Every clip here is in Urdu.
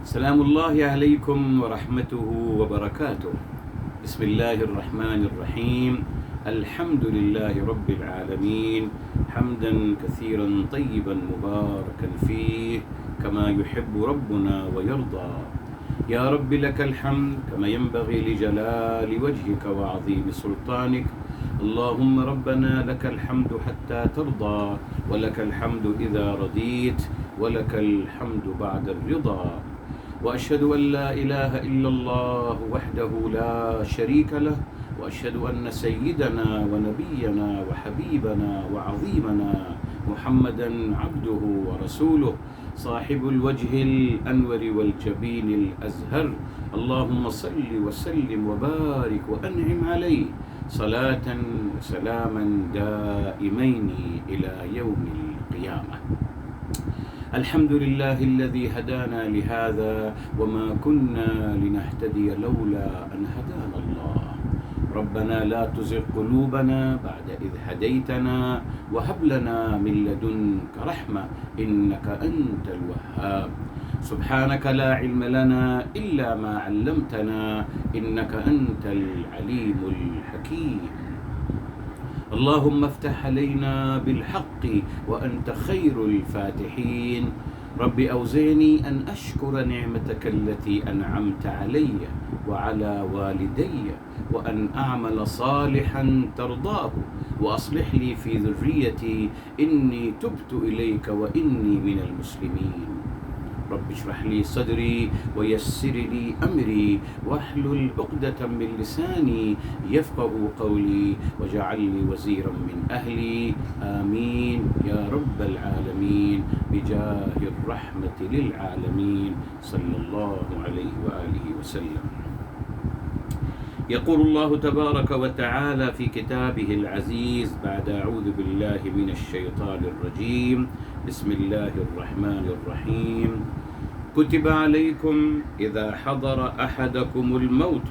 سلام الله عليكم ورحمته وبركاته. بسم الله الرحمن الرحيم. الحمد لله رب العالمين حمدا كثيرا طيبا مباركا فيه كما يحب ربنا ويرضى. يا رب لك الحمد كما ينبغي لجلال وجهك وعظيم سلطانك. اللهم ربنا لك الحمد حتى ترضى، ولك الحمد إذا رضيت، ولك الحمد بعد الرضا. وأشهد أن لا إله إلا الله وحده لا شريك له، وأشهد أن سيدنا ونبينا وحبيبنا وعظيمنا محمدا عبده ورسوله صاحب الوجه الأنور والجبين الأزهر. اللهم صل وسلم وبارك وأنعم عليه صلاة وسلاما دائمين إلى يوم القيامة. الحمد لله الذي هدانا لهذا وما كنا لنهتدي لولا أن هدانا الله. ربنا لا تزغ قلوبنا بعد إذ هديتنا وهب لنا من لدنك رحمة إنك أنت الوهاب. سبحانك لا علم لنا إلا ما علمتنا إنك أنت العليم الحكيم. اللهم افتح علينا بالحق وأنت خير الفاتحين. رب أوزعني أن أشكر نعمتك التي أنعمت علي وعلى والدي وأن أعمل صالحا ترضاه وأصلح لي في ذريتي إني تبت إليك وإني من المسلمين. رب اشرح لي صدري ويسر لي أمري واحلل عقدة من لساني يفقه قولي واجعل لي وزيرا من أهلي. آمين يا رب العالمين بجاه الرحمة للعالمين صلى الله عليه وآله وسلم. يقول الله تبارك وتعالى في كتابه العزيز بعد أعوذ بالله من الشيطان الرجيم. بسم الله الرحمن الرحيم. كتب عليكم إذا حضر أحدكم الموت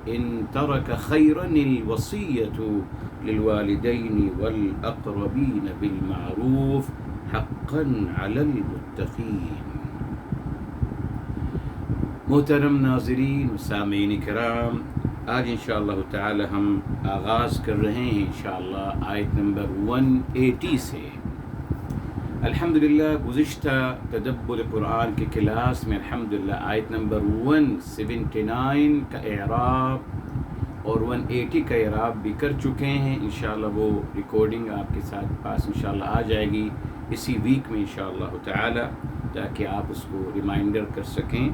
إن ترك خيرا الوصية للوالدين والأقربين بالمعروف حقا على المتقين. محترم ناظرین و سامعین کرام، آج انشاءاللہ تعالی ہم آغاز کر رہے ہیں انشاءاللہ آیت نمبر 180 سے. الحمدللہ گزشتہ تدبر قرآن کی کلاس میں الحمدللہ آیت نمبر 179 کا اعراب اور 180 کا اعراب بھی کر چکے ہیں. انشاءاللہ وہ ریکارڈنگ آپ کے ساتھ پاس انشاءاللہ آ جائے گی اسی ویک میں انشاءاللہ تعالی، تاکہ آپ اس کو ریمائنڈر کر سکیں.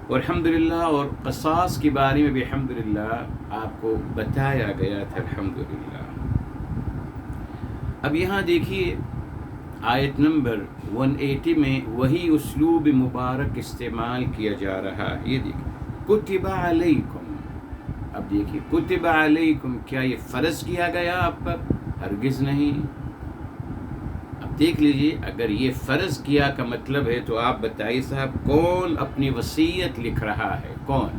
اور الحمدللہ اور قصاص کے بارے میں بھی الحمدللہ آپ کو بتایا گیا تھا الحمدللہ. اب یہاں دیکھیے آیت نمبر 180 میں وہی اسلوب مبارک استعمال کیا جا رہا ہے. یہ دیکھیے کتب علیکم. اب دیکھیے کتب علیکم، کیا یہ فرض کیا گیا آپ پر؟ ہرگز نہیں. اب دیکھ لیجیے، اگر یہ فرض کیا کا مطلب ہے تو آپ بتائیے صاحب کون اپنی وصیت لکھ رہا ہے؟ کون؟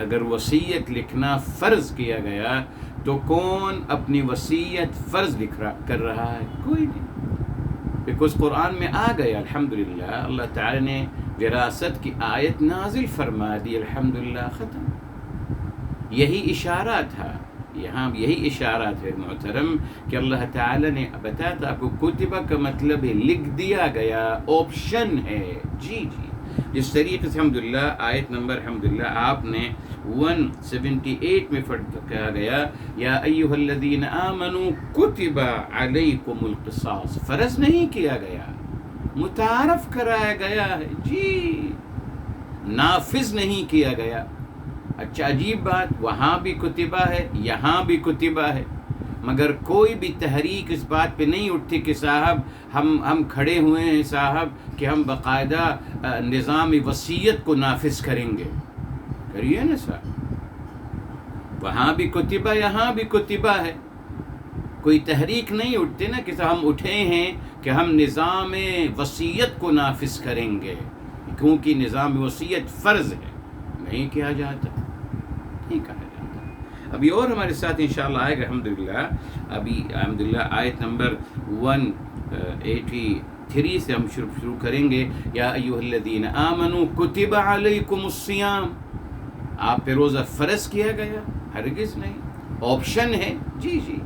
اگر وصیت لکھنا فرض کیا گیا تو کون اپنی وصیت فرض کر رہا ہے؟ کوئی نہیں. بیکاز قرآن میں آ گیا الحمدللہ، اللہ تعالی نے وراثت کی آیت نازل فرما دی الحمدللہ، ختم. یہی اشارہ تھا، یہاں یہی اشارہ ہے محترم کہ اللہ تعالی نے بتایا تھا آپ کو کتبہ کا مطلب ہے لکھ دیا گیا، آپشن ہے. جی جس طریقے سے الحمدللہ آیت نمبر الحمدللہ آپ نے 178 میں کہا گیا یا ایھا الذین آمنوا کتب علیکم القصاص. فرض نہیں کیا گیا، متعارف کرایا گیا ہے. جی نافذ نہیں کیا گیا. اچھا عجیب بات، وہاں بھی کتبہ ہے یہاں بھی کتبہ ہے، مگر کوئی بھی تحریک اس بات پہ نہیں اٹھتی کہ صاحب ہم کھڑے ہوئے ہیں صاحب کہ ہم باقاعدہ نظام وصیت کو نافذ کریں گے. کریے نا صاحب، وہاں بھی کتبہ یہاں بھی کتبہ ہے. کوئی تحریک نہیں اٹھتے نا کہ ہم اٹھے ہیں کہ ہم نظام وصیت کو نافذ کریں گے کیونکہ نظام وصیت فرض ہے. نہیں کیا جاتا، نہیں کہا جاتا. ابھی اور ہمارے ساتھ انشاءاللہ آئے گا الحمدللہ. ابھی الحمدللہ آیت نمبر 180 3 سے ہم شروع کریں گے. یا ایھا الذین آمنوا کتب علیکم الصیام. آپ پہ روزہ فرض کیا گیا؟ ہرگز نہیں، آپشن ہے. جی جی،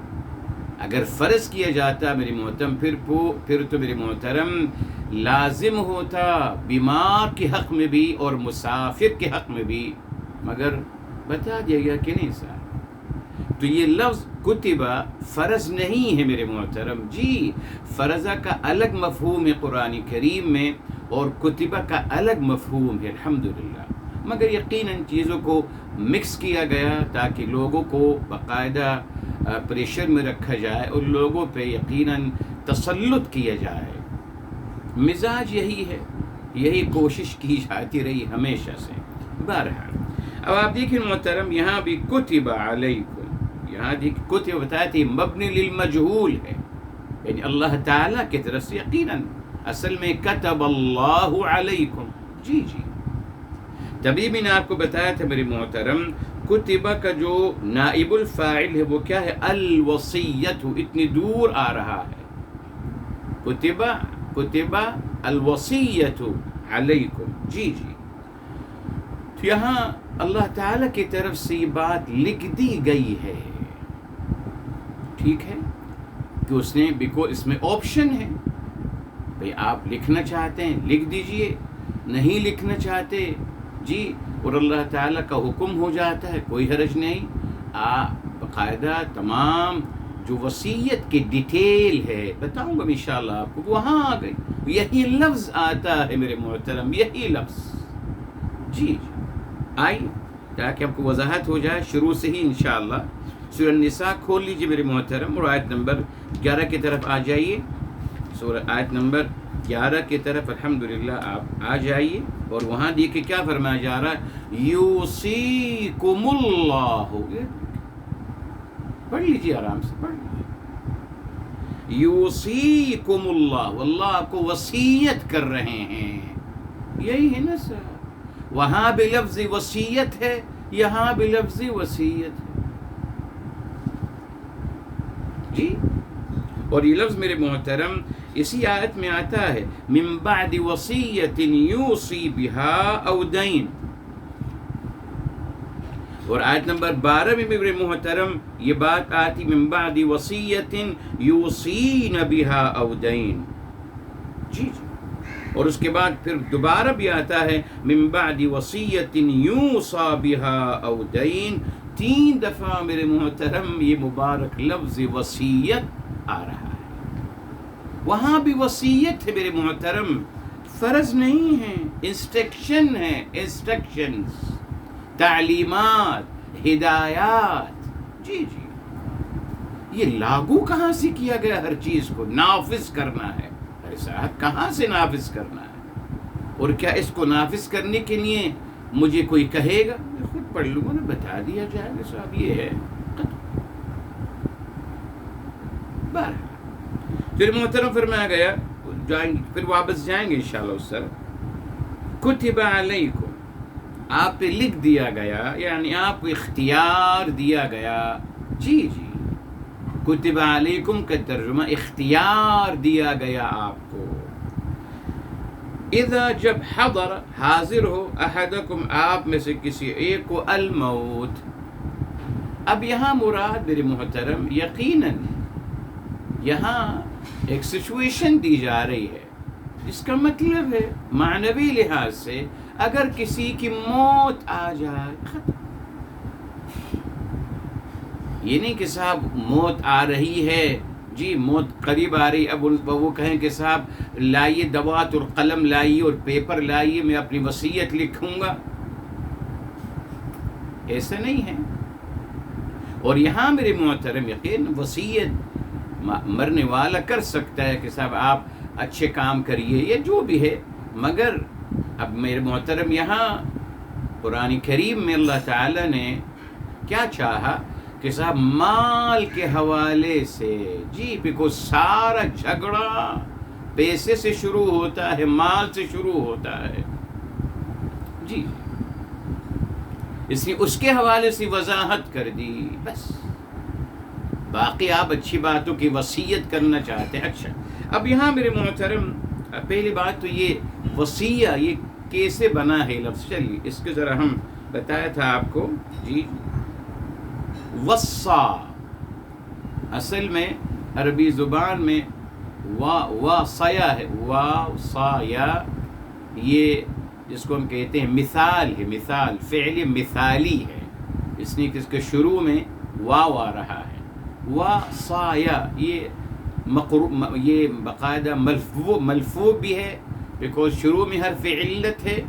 اگر فرض کیا جاتا میری محترم پھر تو میری محترم لازم ہوتا بیمار کے حق میں بھی اور مسافر کے حق میں بھی، مگر بتا دیا گیا کہ نہیں صاحب. تو یہ لفظ کتبہ فرض نہیں ہے میرے محترم. جی، فرضہ کا الگ مفہوم ہے قرآن کریم میں اور کتبہ کا الگ مفہوم ہے الحمدللہ، مگر یقیناً چیزوں کو مکس کیا گیا تاکہ لوگوں کو باقاعدہ پریشر میں رکھا جائے اور لوگوں پہ یقیناً تسلط کیا جائے. مزاج یہی ہے، یہی کوشش کی جاتی رہی ہمیشہ سے. بہرحال اب آپ دیکھیں محترم، یہاں بھی کتب علیکم، یہاں دیکھ کتب بتایا تھی مبنی للمجہول ہے، یعنی اللہ تعالیٰ کی طرف سے. یقیناً اصل میں کتب اللہ علیکم. جی جی، تبھی میں نے آپ کو بتایا تھا میرے محترم کتبہ کا جو نائب الفاعل ہے وہ کیا ہے؟ الوصیت. اتنی دور آ رہا ہے. کتبہ الوصیت علیکم. جی جی، تو یہاں اللہ تعالیٰ کی طرف سے یہ بات لکھ دی گئی ہے. ٹھیک ہے کہ اس نے اس میں آپشن ہے، بھئی آپ لکھنا چاہتے ہیں لکھ دیجئے، نہیں لکھنا چاہتے جی، اور اللہ تعالیٰ کا حکم ہو جاتا ہے، کوئی حرج نہیں. باقاعدہ تمام جو وصیت کی ڈیٹیل ہے بتاؤں گا انشاءاللہ آپ کو، وہاں آ گئی. یہی لفظ آتا ہے میرے محترم، یہی لفظ. جی آئیے تاکہ آپ کو وضاحت ہو جائے شروع سے ہی انشاءاللہ. سورہ النساء کھول لیجیے میرے محترم اور آیت نمبر 11 کی طرف آ جائیے. سورہ آیت نمبر 11 کی طرف الحمدللہ آپ آ جائیے اور وہاں دیکھیں کیا فرمایا جا رہا ہے. یوصیکم اللہ، پڑھ لیجیے آرام سے پڑھ لیجیے. یوصیکم اللہ، اللہ آپ کو وصیت کر رہے ہیں. یہی ہے نا سر، وہاں بھی لفظ وصیت ہے، یہاں بھی لفظ وصیت ہے. جی، اور یہ لفظ میرے محترم اسی آیت میں آتا ہے من بعد وصیت یوصی بها او دین. اور آیت نمبر 12 میں میرے محترم یہ بات آتی من بعد وصیت یوصین بها او دین. جی جی، اور اس کے بعد پھر دوبارہ بھی آتا ہے من بعد وصیت یوصی بها او دین. 3 دفعہ میرے محترم یہ مبارک لفظ وصیت آ رہا ہے. وہاں بھی وصیت ہے میرے محترم، فرض نہیں ہے، انسٹرکشن ہے، انسٹرکشنز، تعلیمات، ہدایات. جی جی، یہ لاگو کہاں سے کیا گیا؟ ہر چیز کو نافذ کرنا ہے. ارے صاحب کہاں سے نافذ کرنا ہے؟ اور کیا اس کو نافذ کرنے کے لیے مجھے کوئی کہے گا؟ میں خود پڑھ لوں گا نا، بتا دیا جائے گا صاحب یہ ہے. پھر محترم فرمایا گیا جائیں گے، پھر واپس جائیں گے انشاءاللہ اس سر. کتب علیکم، آپ پہ لکھ دیا گیا، یعنی آپ کو اختیار دیا گیا. جی جی، کتب علیکم کا ترجمہ اختیار دیا گیا آپ کو. اذا جب حضر حاضر ہو احدکم آپ میں سے کسی ایک کو الموت. اب یہاں مراد میرے محترم یقیناً یہاں ایک سچویشن دی جا رہی ہے، جس کا مطلب ہے معنوی لحاظ سے اگر کسی کی موت آ جائے ختم. یہ نہیں کہ صاحب موت آ رہی ہے، جی موت قریب آ رہی، اب وہ کہیں کہ صاحب لائیے دوات اور قلم لائیے اور پیپر لائیے، میں اپنی وصیت لکھوں گا. ایسا نہیں ہے. اور یہاں میرے محترم یقین وصیت مرنے والا کر سکتا ہے کہ صاحب آپ اچھے کام کریے یا جو بھی ہے، مگر اب میرے محترم یہاں قرآن کریم میں اللہ تعالیٰ نے کیا چاہا کہ صاحب مال کے حوالے سے، جی بیکوز سارا جھگڑا پیسے سے شروع ہوتا ہے، مال سے شروع ہوتا ہے. جی اس لیے اس کے حوالے سے وضاحت کر دی بس. باقی آپ اچھی باتوں کی وصیت کرنا چاہتے ہیں. اچھا اب یہاں میرے محترم پہلی بات تو یہ وصیہ یہ کیسے بنا ہے لفظ، چلیے اس کے ذرا ہم بتایا تھا آپ کو. جی وصا اصل میں عربی زبان میں واصیا ہے، واصایا یہ جس کو ہم کہتے ہیں مثال ہے، مثال فعل مثالی ہے، اس لیے کہ اس کے شروع میں واو آ رہا ہے. واصایا یہ یہ باقاعدہ ملفوظ بھی ہے بیکاز شروع میں حرف علت ہے،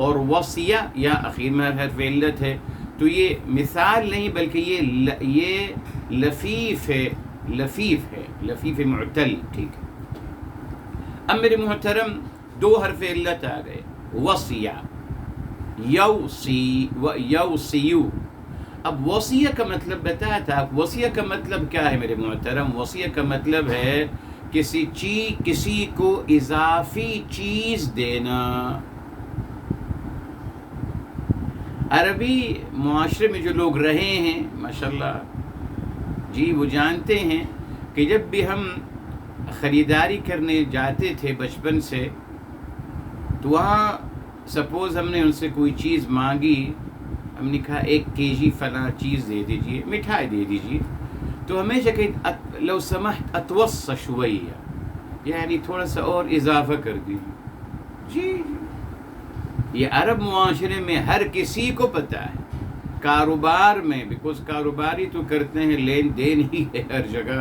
اور وصیہ یا اخیر میں حرف علت ہے. تو یہ مثال نہیں بلکہ یہ لفیف ہے، لفیف معتل. ٹھیک ہے. اب میرے محترم دو حرف علت آ گئے، وصیہ یوصیو. اب وصیہ کا مطلب بتایا تھا. وصیہ کا مطلب کیا ہے میرے محترم؟ وصیہ کا مطلب ہے کسی کو اضافی چیز دینا. عربی معاشرے میں جو لوگ رہے ہیں ماشاءاللہ جی وہ جانتے ہیں کہ جب بھی ہم خریداری کرنے جاتے تھے بچپن سے، تو وہاں سپوز ہم نے ان سے کوئی چیز مانگی، ہم نے کہا 1 kg فلاں چیز دے دیجئے، مٹھائی دے دیجئے، تو ہمیشہ کہ لو سمحت اتوص شویہ، یعنی تھوڑا سا اور اضافہ کر دیجیے. جی یہ عرب معاشرے میں ہر کسی کو پتہ ہے. کاروبار میں بیکاز کاروباری تو کرتے ہیں، لین دین ہی ہے ہر جگہ،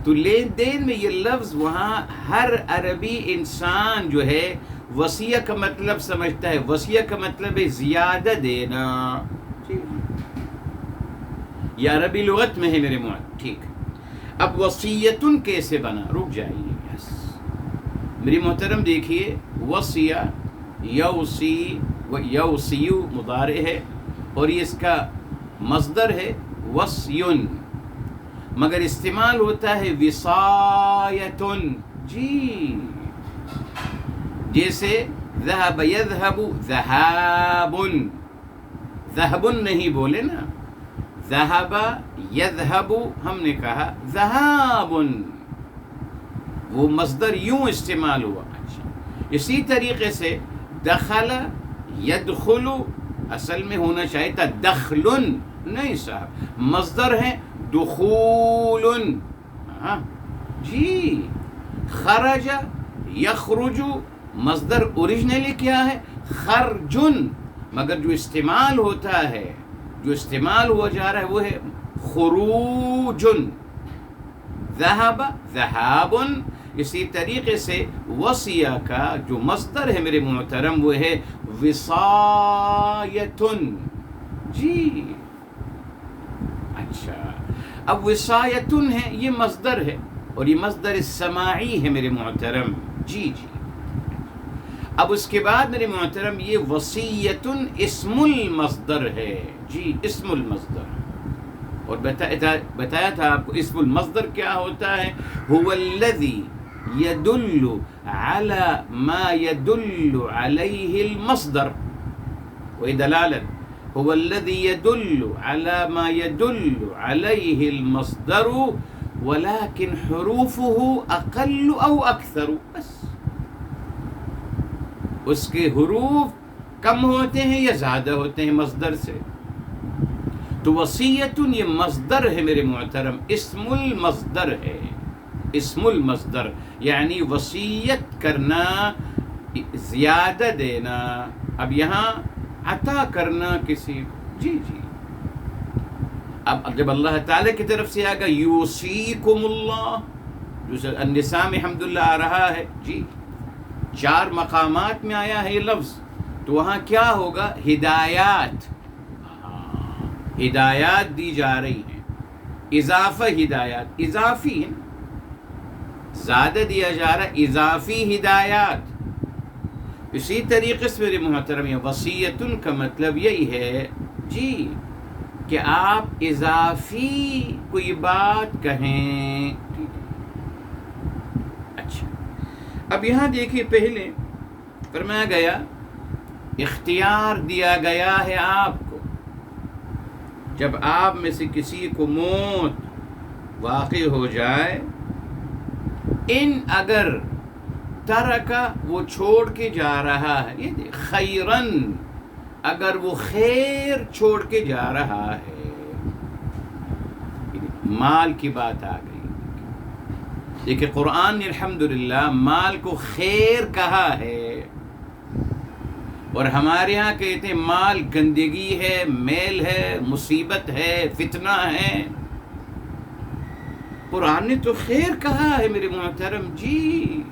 تو لین دین میں یہ لفظ وہاں ہر عربی انسان جو ہے وصیہ کا مطلب سمجھتا ہے. وصیہ کا مطلب ہے زیادہ دینا. یہ عربی لغت میں ہے میرے معلم. ٹھیک. اب وصیتن کیسے بنا؟ رک جائیے. یس میری محترم دیکھیے، وصیہ یوصی یوصیو مضارع ہے، اور یہ اس کا مصدر ہے وصیٌ، مگر استعمال ہوتا ہے وصایتن. جی جیسے ذهب يذهب ذهاب، ذهب نہیں بولے نا، ذهب يذهب ہم نے کہا ذهاب، وہ مصدر یوں استعمال ہوا. اچھا اسی طریقے سے دخل يدخل اصل میں ہونا چاہیے تھا دخل، نہیں صاحب مصدر ہے دخول. جی خرج یخرج مصدر اوریجنلی کیا ہے؟ خرجن، مگر جو استعمال ہوتا ہے، جو استعمال ہوا جا رہا ہے وہ ہے خروجن. ذهب ذهاب. اسی طریقے سے وصیہ کا جو مصدر ہے میرے محترم وہ ہے وصایتن. جی اچھا اب وصایتن ہے، یہ مصدر ہے، اور یہ مصدر سماعی ہے میرے محترم. جی اب اس کے بعد میرے محترم یہ وصیتن اسم المصدر ہے. جی اسم المصدر، اور بتایا تھا آپ کو اسم المصدر کیا ہوتا ہے. هو الذي يدل على ما يدل عليه المصدر، ودلالة هو الذي يدل على ما يدل عليه المصدر ولكن حروفه أقل أو أكثر. بس اس کے حروف کم ہوتے ہیں یا زیادہ ہوتے ہیں مصدر سے. تو وصیتن یہ مصدر ہے میرے محترم، اسم المصدر ہے. اسم المصدر یعنی وصیت کرنا، زیادہ دینا. اب یہاں عطا کرنا کسی. جی اب جب اللہ تعالیٰ کی طرف سے آگا یوصیکم اللہ، جو النساء میں الحمدللہ آ رہا ہے. جی 4 مقامات میں آیا ہے یہ لفظ، تو وہاں کیا ہوگا؟ ہدایات، ہدایات دی جا رہی ہیں. اضافہ ہدایات، اضافی ہے، زیادہ دیا جا رہا ہے، اضافی ہدایات. اسی طریقے سے میرے محترم یہ وصیتن کا مطلب یہی ہے جی کہ آپ اضافی کوئی بات کہیں. اچھا اب یہاں دیکھیے، پہلے فرمایا گیا اختیار دیا گیا ہے آپ کو، جب آپ میں سے کسی کو موت واقع ہو جائے، اگر ترکا وہ چھوڑ کے جا رہا ہے، یہ دیکھ خیرن اگر وہ خیر چھوڑ کے جا رہا ہے، مال کی بات آ گئی۔ دیکھیں قرآن نے الحمدللہ مال کو خیر کہا ہے، اور ہمارے ہاں کہتے ہیں مال گندگی ہے، میل ہے، مصیبت ہے، فتنہ ہے۔ قرآن نے تو خیر کہا ہے میرے محترم جی،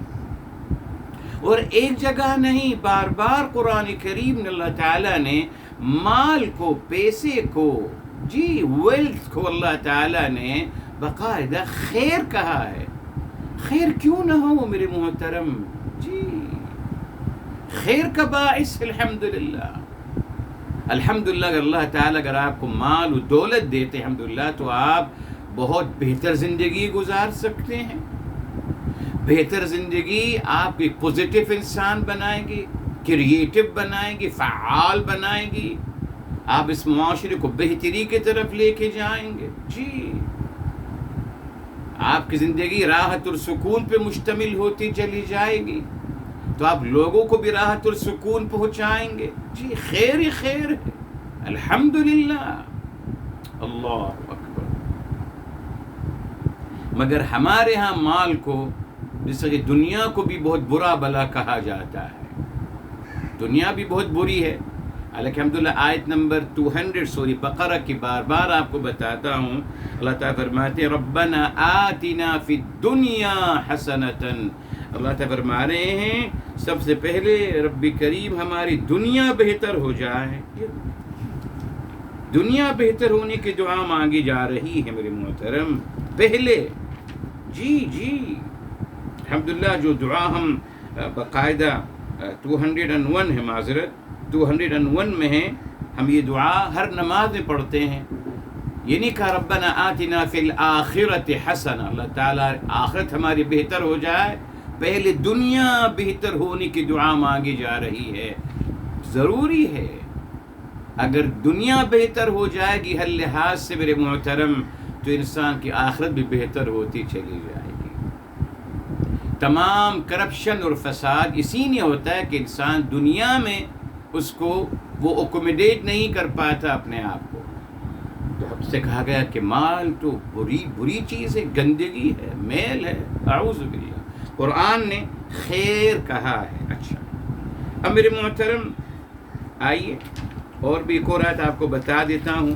اور ایک جگہ نہیں، بار بار قرآن کریم نے اللہ تعالیٰ نے مال کو، پیسے کو، جی ویلتھ کو اللہ تعالیٰ نے باقاعدہ خیر کہا ہے۔ خیر کیوں نہ ہو میرے محترم جی، خیر کا باعث الحمدللہ۔ الحمدللہ اگر اللہ تعالیٰ اگر آپ کو مال و دولت دیتے الحمدللہ تو آپ بہت بہتر زندگی گزار سکتے ہیں۔ بہتر زندگی آپ ایک پوزیٹیو انسان بنائے گی، کریٹو بنائے گی، فعال بنائے گی، آپ اس معاشرے کو بہتری کی طرف لے کے جائیں گے جی۔ آپ کی زندگی راحت اور سکون پہ مشتمل ہوتی چلی جائے گی تو آپ لوگوں کو بھی راحت اور سکون پہنچائیں گے جی۔ خیر ہی خیر ہے الحمدللہ، اللہ اکبر۔ مگر ہمارے ہاں مال کو، جیسے کہ دنیا کو بھی بہت برا بلا کہا جاتا ہے، دنیا بھی بہت بری ہے۔ الحمدللہ آیت نمبر 200 بقرہ کی بار بار آپ کو بتاتا ہوں، اللہ تعالیٰ فرماتے ہیں ربنا آتنا فی الدنیا حسنۃ۔ اللہ تعالیٰ فرما رہے ہیں سب سے پہلے رب کریم ہماری دنیا بہتر ہو جائے، دنیا بہتر ہونے کی دعا مانگی جا رہی ہے میرے محترم پہلے جی جی۔ الحمدللہ جو دعا ہم باقاعدہ 201 ہے، معذرت 201 میں ہے، ہم یہ دعا ہر نماز میں پڑھتے ہیں۔ یہ نہیں کہا ربنا آتنا فی الآخرۃ حسنہ، اللہ تعالیٰ آخرت ہماری بہتر ہو جائے، پہلے دنیا بہتر ہونے کی دعا مانگی جا رہی ہے۔ ضروری ہے، اگر دنیا بہتر ہو جائے گی ہر لحاظ سے میرے محترم تو انسان کی آخرت بھی بہتر ہوتی چلی جائے گی۔ تمام کرپشن اور فساد اسی لیے ہوتا ہے کہ انسان دنیا میں اس کو وہ اکوموڈیٹ نہیں کر پاتا اپنے آپ کو۔ تو ہم سے کہا گیا کہ مال تو بری چیز ہے، گندگی ہے، میل ہے، اعوذ باللہ۔ قرآن نے خیر کہا ہے۔ اچھا اب میرے محترم آئیے اور بھی ایک اور آیت آپ کو بتا دیتا ہوں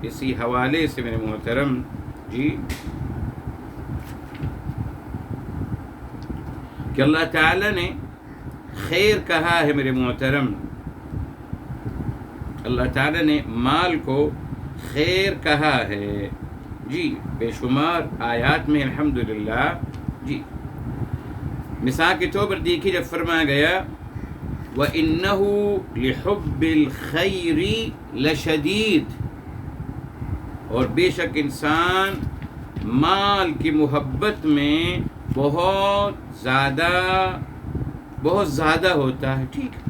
اسی حوالے سے میرے محترم جی، کہ اللہ تعالیٰ نے خیر کہا ہے میرے محترم، اللہ تعالیٰ نے مال کو خیر کہا ہے جی، بے شمار آیات میں الحمدللہ جی۔ مثال کے طور پر دیکھیے جب فرمایا گیا وَإِنَّهُ لِحُبِّ الْخَيْرِ لَشَدِيدٌ، اور بے شک انسان مال کی محبت میں بہت زیادہ ہوتا ہے، ٹھیک ہے۔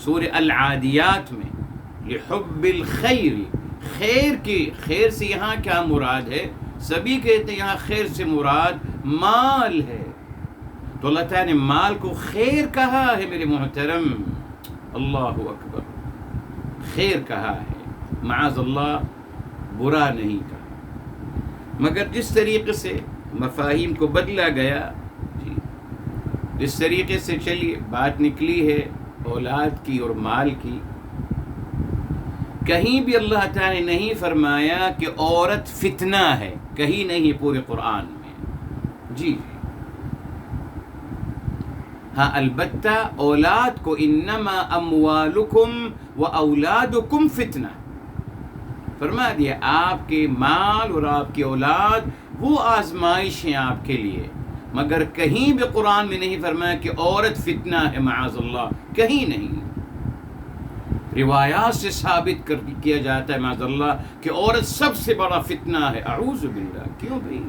سورہ العادیات میں لِحُبِّ الْخَيْرِ، خیر سے یہاں کیا مراد ہے؟ سبھی کہتے ہیں یہاں خیر سے مراد مال ہے، تو اللہ تعالیٰ نے مال کو خیر کہا ہے میرے محترم، اللہ اکبر، خیر کہا ہے، معاذ اللہ برا نہیں کہا۔ مگر جس طریقے سے مفاہیم کو بدلا گیا جی، جس طریقے سے چلیے بات نکلی ہے اولاد کی اور مال کی، کہیں بھی اللہ تعالیٰ نے نہیں فرمایا کہ عورت فتنہ ہے، کہیں نہیں پورے قرآن میں جی۔ ہاں البتہ اولاد کو انما اموالکم و اولادکم فتنہ فرما دیا، آپ کے مال اور آپ کی اولاد وہ آزمائش ہیں آپ کے لیے، مگر کہیں بھی قرآن میں نہیں فرمایا کہ عورت فتنہ ہے، معاذ اللہ، کہیں نہیں۔ روایات سے ثابت کیا جاتا ہے معاذ اللہ کہ عورت سب سے بڑا فتنہ ہے، اعوذ باللہ۔ کیوں بھائی؟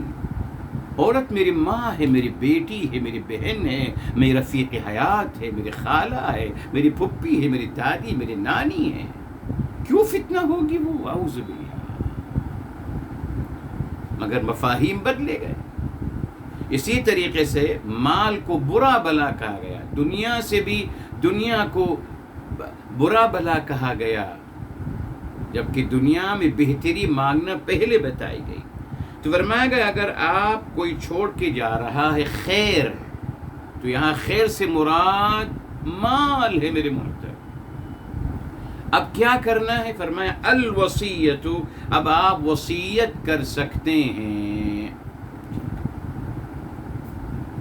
عورت میری ماں ہے، میری بیٹی ہے، میری بہن ہے، میری رفیق حیات ہے، میری خالہ ہے، میری پھپھی ہے، میری دادی، میری نانی ہے، کیوں فتنہ ہوگی وہ؟ اعوذ باللہ۔ مگر مفاہیم بدلے گئے۔ اسی طریقے سے مال کو برا بلا کہا گیا، دنیا سے بھی دنیا کو برا بلا کہا گیا، جبکہ دنیا میں بہتری مانگنا پہلے بتائی گئی. تو فرمایا گیا اگر آپ کوئی چھوڑ کے جا رہا ہے خیر، تو یہاں خیر سے مراد مال ہے میرے محترم. اب کیا کرنا ہے؟ فرمایا الوصیت، اب آپ وصیت کر سکتے ہیں.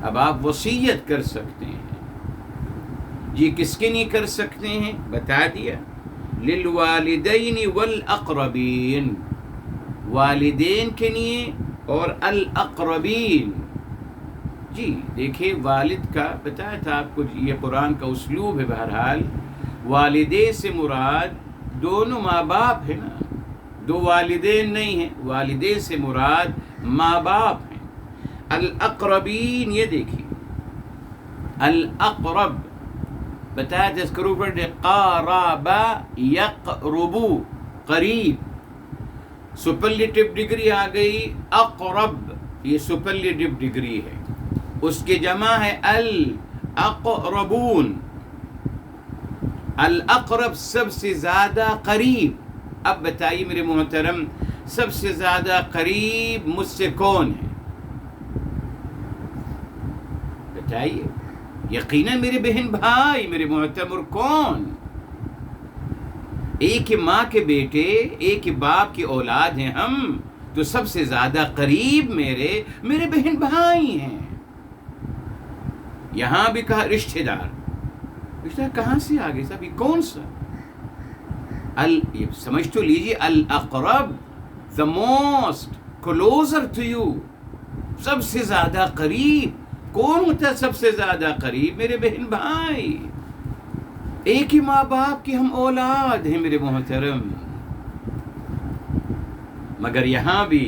اب آپ وصیت کر سکتے ہیں. یہ کس کے لیے کر سکتے ہیں؟ بتا دیا، للوالدین والاقربین، والدین کے لیے اور الاقربین. جی دیکھیں، والد کا بتایا تھا آپ کو، یہ قرآن کا اسلوب ہے. بہرحال والدین سے مراد دونوں ماں باپ ہے نا، دو والدین نہیں ہیں. والدین سے مراد ماں باپ ہیں. الاقربین، یہ دیکھیں الاقرب بتایا تھا، اس کے اوپر قارب یقربو، قریب. سپرلیٹو ڈگری آ گئی اقرب، یہ سپرلیٹو ڈگری ہے. اس کے جمع ہے الاقربون. الاقرب سب سے زیادہ قریب. اب بتائیے میرے محترم، سب سے زیادہ قریب مجھ سے کون ہے؟ بتائیے. یقیناً میرے بہن بھائی میرے محترم. اور کون؟ ایک ہی ماں کے بیٹے، ایک ہی باپ کی اولاد ہیں ہم، تو سب سے زیادہ قریب میرے بہن بھائی ہیں. یہاں بھی کہا رشتہ دار. رشتہ دار کہاں سے آگے صاحب؟ یہ کون سا؟ یہ سمجھ تو لیجیے، الاقرب، the most closer to you، سب سے زیادہ قریب. کون ہوتا ہے سب سے زیادہ قریب؟ میرے بہن بھائی. ایک ہی ماں باپ کی ہم اولاد ہیں میرے محترم. مگر یہاں بھی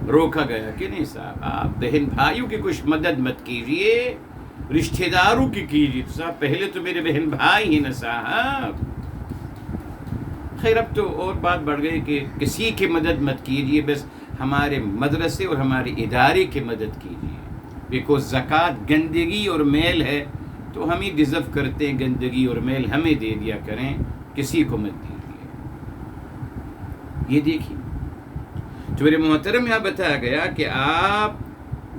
روکا گیا کہ نہیں صاحب، آپ بہن بھائیوں کی کچھ مدد مت کیجئے، رشتہ داروں کی کیجئے. تو صاحب پہلے تو میرے بہن بھائی ہیں نا صاحب. خیر اب تو اور بات بڑھ گئی کہ کسی کی مدد مت کیجئے، بس ہمارے مدرسے اور ہمارے ادارے کی مدد کیجئے. بیکاز زکوٰۃ گندگی اور میل ہے، تو ہم ہی ڈیزرو کرتے ہیں گندگی اور میل، ہمیں دے دیا کریں، کسی کو مت دیجیے. یہ دیکھیے تو میرے محترم یہاں بتایا گیا کہ آپ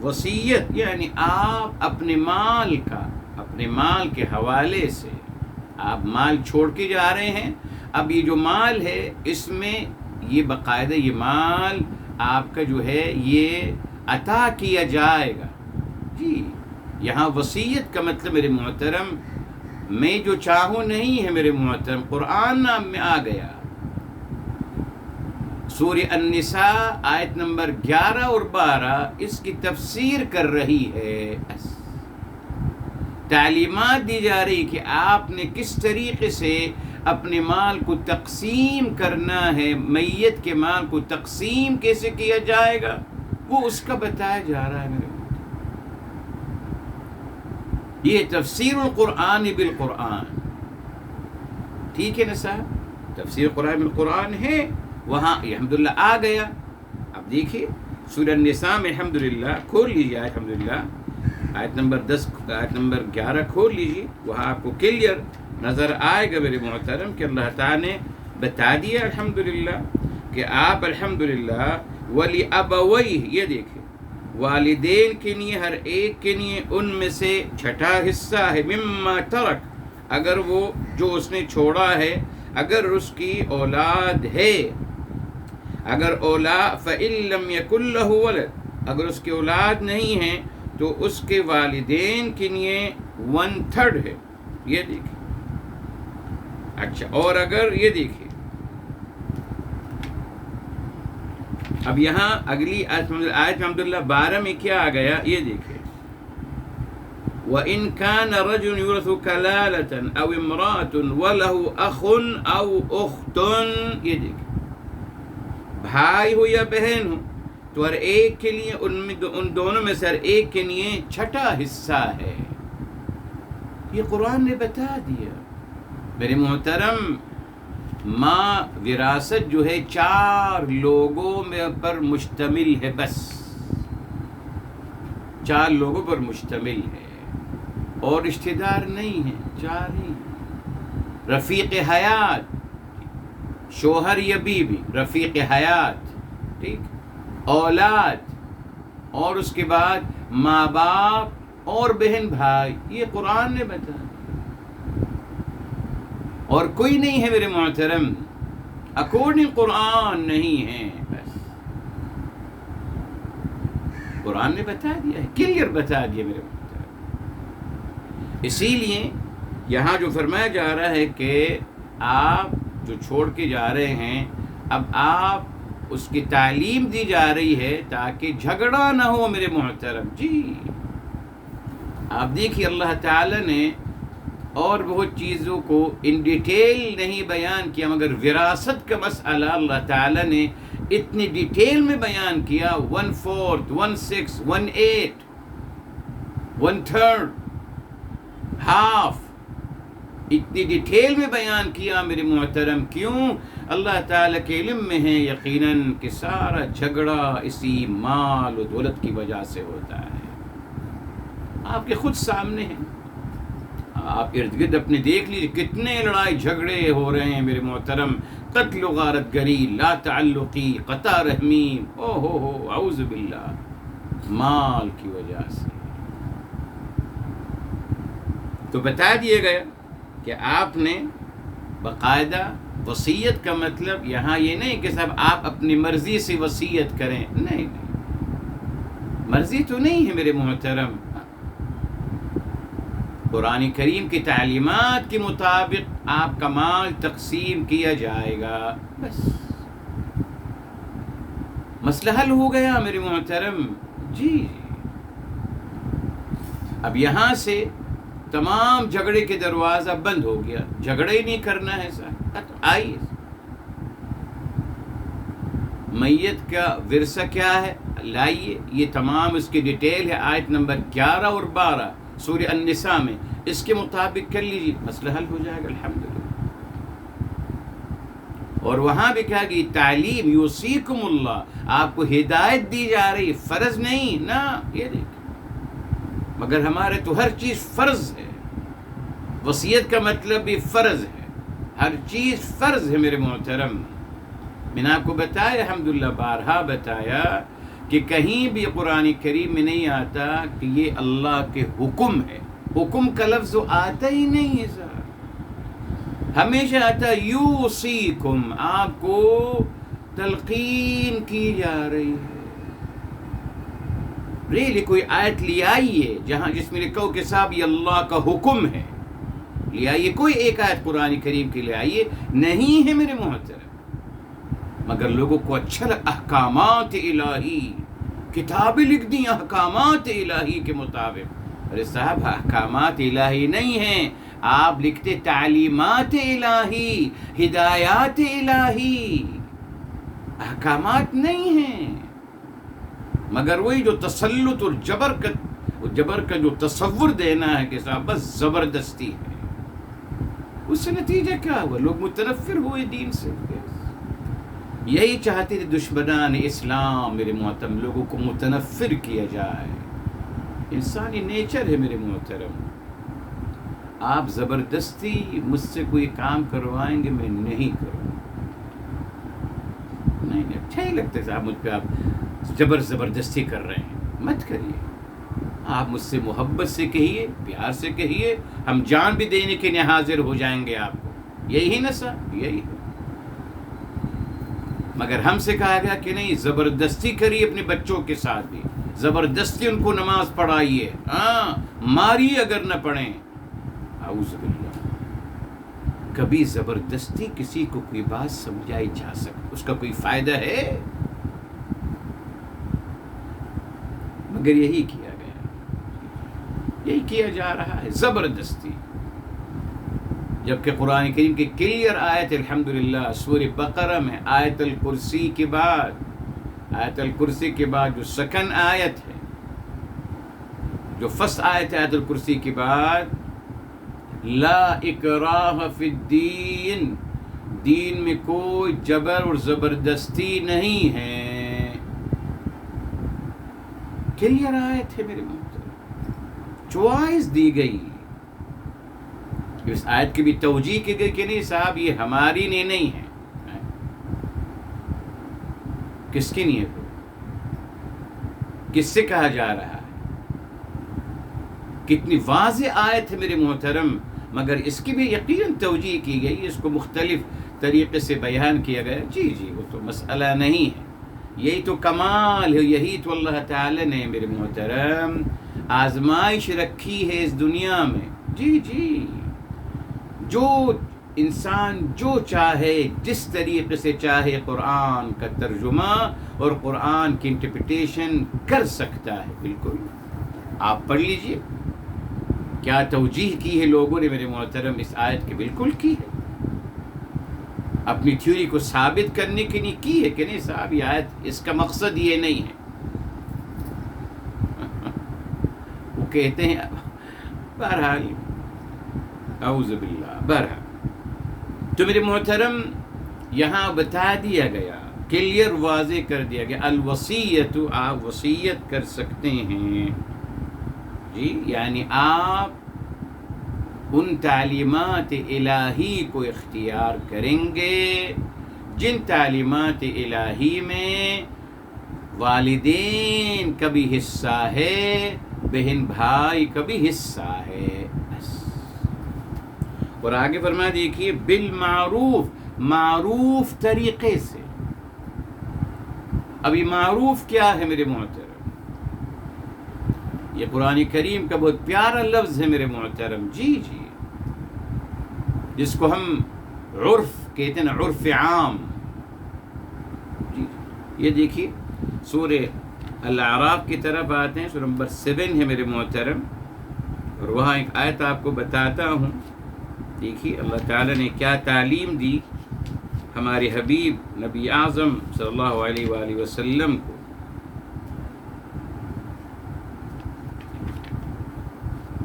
وصیت، یعنی آپ اپنے مال کے حوالے سے آپ مال چھوڑ کے جا رہے ہیں. اب یہ جو مال ہے اس میں یہ باقاعدہ یہ مال آپ کا جو ہے یہ عطا کیا جائے گا. جی یہاں وصیت کا مطلب میرے محترم میں جو چاہوں نہیں ہے میرے محترم. قرآن نام میں آ گیا، سورہ النساء آیت نمبر 11 اور 12 اس کی تفسیر کر رہی ہے. تعلیمات دی جا رہی کہ آپ نے کس طریقے سے اپنے مال کو تقسیم کرنا ہے، میت کے مال کو تقسیم کیسے کیا جائے گا، وہ اس کا بتایا جا رہا ہے میرے. یہ تفسیر القرآن بالقرآن. ٹھیک ہے نا صاحب؟ تفسیر قرآن بالقرآن ہے، وہاں الحمدللہ آ گیا. اب دیکھیے سورہ النساء میں الحمدللہ کھول لیجیے، الحمدللہ آیت نمبر 10 آیت نمبر 11 کھول لیجیے، وہاں آپ کو کلیئر نظر آئے گا میرے محترم کہ اللہ تعالیٰ نے بتا دیا الحمدللہ کہ آپ الحمدللہ ولی ابویہ، یہ دیکھیں والدین کے لیے ہر ایک کے لیے ان میں سے چھٹا حصہ ہے مما ترک، اگر وہ جو اس نے چھوڑا ہے، اگر اس کی اولاد ہے، اگر اولاد فإن لم يكن له ولد، اگر اس کی اولاد نہیں ہے تو اس کے والدین کے لیے 1/3 ہے. یہ دیکھیں. اچھا، اور اگر یہ دیکھیں اب یہاں اگلی آیت الحمدللہ 12 میں کیا آ گیا، یہ دیکھیں وَإِن كَانَ رَجُلٌ يُورَثُ كَلَالَةً أَوْ امْرَأَةٌ وَلَهُ أَخٌ أَوْ أُخْتٌ، یہ دیکھیں بھائی ہو یا بہن ہو تو ہر ایک کے لیے ان دونوں میں سے ہر ایک کے لیے چھٹا حصہ ہے. یہ قرآن نے بتا دیا میرے محترم. ماں وراثت جو ہے 4 لوگوں میں پر مشتمل ہے، بس 4 لوگوں پر مشتمل ہے. اور رشتہ دار نہیں ہیں، 4 ہی. رفیق حیات، شوہر یا بیوی، رفیق حیات، ٹھیک، اولاد، اور اس کے بعد ماں باپ اور بہن بھائی. یہ قرآن نے بتایا، اور کوئی نہیں ہے میرے محترم، اکارڈنگ قرآن نہیں ہے. بس قرآن نے بتا دیا ہے، کلیئر بتا دیا میرے محترم. اسی لیے یہاں جو فرمایا جا رہا ہے کہ آپ جو چھوڑ کے جا رہے ہیں، اب آپ اس کی تعلیم دی جا رہی ہے تاکہ جھگڑا نہ ہو میرے محترم. جی آپ دیکھیے اللہ تعالی نے اور بہت چیزوں کو ان ڈیٹیل نہیں بیان کیا، مگر وراثت کا مسئلہ اللہ تعالی نے اتنی ڈیٹیل میں بیان کیا. 1/4 1/6 1/8 1/3 ہاف، اتنی ڈیٹیل میں بیان کیا میرے محترم. کیوں؟ اللہ تعالیٰ کے علم میں ہے یقیناً کہ سارا جھگڑا اسی مال و دولت کی وجہ سے ہوتا ہے. آپ کے خود سامنے ہیں، آپ ارد گرد اپنے دیکھ لیجیے کتنے لڑائی جھگڑے ہو رہے ہیں میرے محترم. قتل و غارت گری، لا تعلقی، قطع رحمی، او ہو اعوذ باللہ، مال کی وجہ سے. تو بتا دیا گیا کہ آپ نے باقاعدہ وصیت کا مطلب یہاں یہ نہیں کہ صاحب آپ اپنی مرضی سے وصیت کریں. نہیں، مرضی تو نہیں ہے میرے محترم. قرآن کریم کی تعلیمات کے مطابق آپ کا مال تقسیم کیا جائے گا. بس مسئلہ حل ہو گیا میرے محترم. جی اب یہاں سے تمام جھگڑے کے دروازہ بند ہو گیا، جھگڑا ہی نہیں کرنا ہے سر. آئیے، میت کا ورثہ کیا ہے لائیے، یہ تمام اس کی ڈیٹیل ہے آیت نمبر 11 اور 12 سورہ النساء میں. اس کے مطابق کر لیجیے، مسئلہ حل ہو جائے گا الحمدللہ. اور وہاں بھی کہا کہ تعلیم یوصیکم اللہ، آپ کو ہدایت دی جا رہی، فرض نہیں نا. یہ دیکھ، مگر ہمارے تو ہر چیز فرض ہے. وصیت کا مطلب بھی فرض ہے، ہر چیز فرض ہے میرے محترم. میں نے آپ کو بتایا الحمدللہ، بارہا بتایا کہ کہیں بھی قرآن کریم میں نہیں آتا کہ یہ اللہ کے حکم ہے. حکم کا لفظ آتا ہی نہیں ہے سر، ہمیشہ آتا یوصیکم، آپ کو تلقین کی جا رہی ہے. ریلی کوئی آیت لے آئیے جس میں لکھو کہ صاحب یہ اللہ کا حکم ہے، لے آئیے کوئی ایک آیت قرآن کریم کی لے آئیے. نہیں ہے میرے محترم، مگر لوگوں کو اچھا لگا احکامات الہی، کتابیں لکھ دی احکامات الہی کے مطابق. ارے صاحب احکامات الہی نہیں ہیں، آپ لکھتے تعلیمات الہی، ہدایات الہی، احکامات نہیں ہیں. مگر وہی جو تسلط اور جبر کا جو تصور دینا ہے کہ صاحب بس زبردستی ہے، اس سے نتیجہ کیا ہوا؟ لوگ متنفر ہوئے دین سے. یہی چاہتے تھے دشمنان اسلام میرے محترم، لوگوں کو متنفر کیا جائے. انسانی نیچر ہے میرے محترم. آپ زبردستی مجھ سے کوئی کام کروائیں گے میں نہیں کروں، نہیں اچھا ہی لگتا ہے صاحب مجھ پہ آپ زبردستی کر رہے ہیں. مت کریے، آپ مجھ سے محبت سے کہیے، پیار سے کہیے، ہم جان بھی دینے کے لیے حاضر ہو جائیں گے آپ کو. یہی نا صاحب، یہی ہے. مگر ہم سے کہا گیا کہ نہیں، زبردستی کریے اپنے بچوں کے ساتھ بھی، زبردستی ان کو نماز پڑھائیے، ماریے اگر نہ پڑھیں. اعوذ باللہ. کبھی زبردستی کسی کو کوئی بات سمجھائی جا سکتی، اس کا کوئی فائدہ ہے؟ مگر یہی کیا گیا، یہی کیا جا رہا ہے زبردستی. جبکہ قرآن کریم کی کلیئر آیت الحمدللہ سورہ بقرہ میں آیت الکرسی کے بعد جو سیکنڈ آیت ہے، جو فرسٹ آیت ہے آیت الکرسی کے بعد، لا اکراہ فی الدین، دین میں کوئی جبر اور زبردستی نہیں ہے. کلیئر آیت ہے میرے محترم، چوائس دی گئی. اس آیت کی بھی توجیہ کی گئی کہ نہیں صاحب یہ ہماری لیے نہیں ہے. کس کی نیت ہو؟ کس سے کہا جا رہا ہے؟ کتنی واضح آیت ہے میرے محترم، مگر اس کی بھی یقیناً توجیہ کی گئی، اس کو مختلف طریقے سے بیان کیا گیا. جی وہ تو مسئلہ نہیں ہے، یہی تو کمال ہے، یہی تو اللہ تعالی نے میرے محترم آزمائش رکھی ہے اس دنیا میں. جی جو انسان جو چاہے جس طریقے سے چاہے قرآن کا ترجمہ اور قرآن کی انٹرپریٹیشن کر سکتا ہے. بالکل آپ پڑھ لیجئے کیا توجیہ کی ہے لوگوں نے میرے محترم اس آیت کی. بالکل کی ہے، اپنی تھیوری کو ثابت کرنے کے لیے کی ہے کہ نہیں صاحب یہ آیت اس کا مقصد یہ نہیں ہے. وہ کہتے ہیں بہرحال اعوذ باللہ. بہرحال تو میرے محترم یہاں بتا دیا گیا، کلیئر واضح کر دیا گیا، الوصیت، آپ وصیت کر سکتے ہیں. جی یعنی آپ ان تعلیمات الہی کو اختیار کریں گے جن تعلیمات الہی میں والدین کا بھی حصہ ہے، بہن بھائی کا بھی حصہ ہے. اور آگے فرما دیکھیے بالمعروف، معروف طریقے سے. ابھی معروف کیا ہے میرے محترم؟ یہ قرآن کریم کا بہت پیارا لفظ ہے میرے محترم. جی جس کو ہم عرف کہتے ہیں نا، عرف عام. جی یہ دیکھیے سورہ الاعراف کی طرف آتے ہیں، سورہ نمبر 7 ہے میرے محترم، اور وہاں ایک آیت آپ کو بتاتا ہوں. دیکھیے اللہ تعالیٰ نے کیا تعلیم دی ہمارے حبیب نبی اعظم صلی اللہ علیہ وآلہ وسلم کو.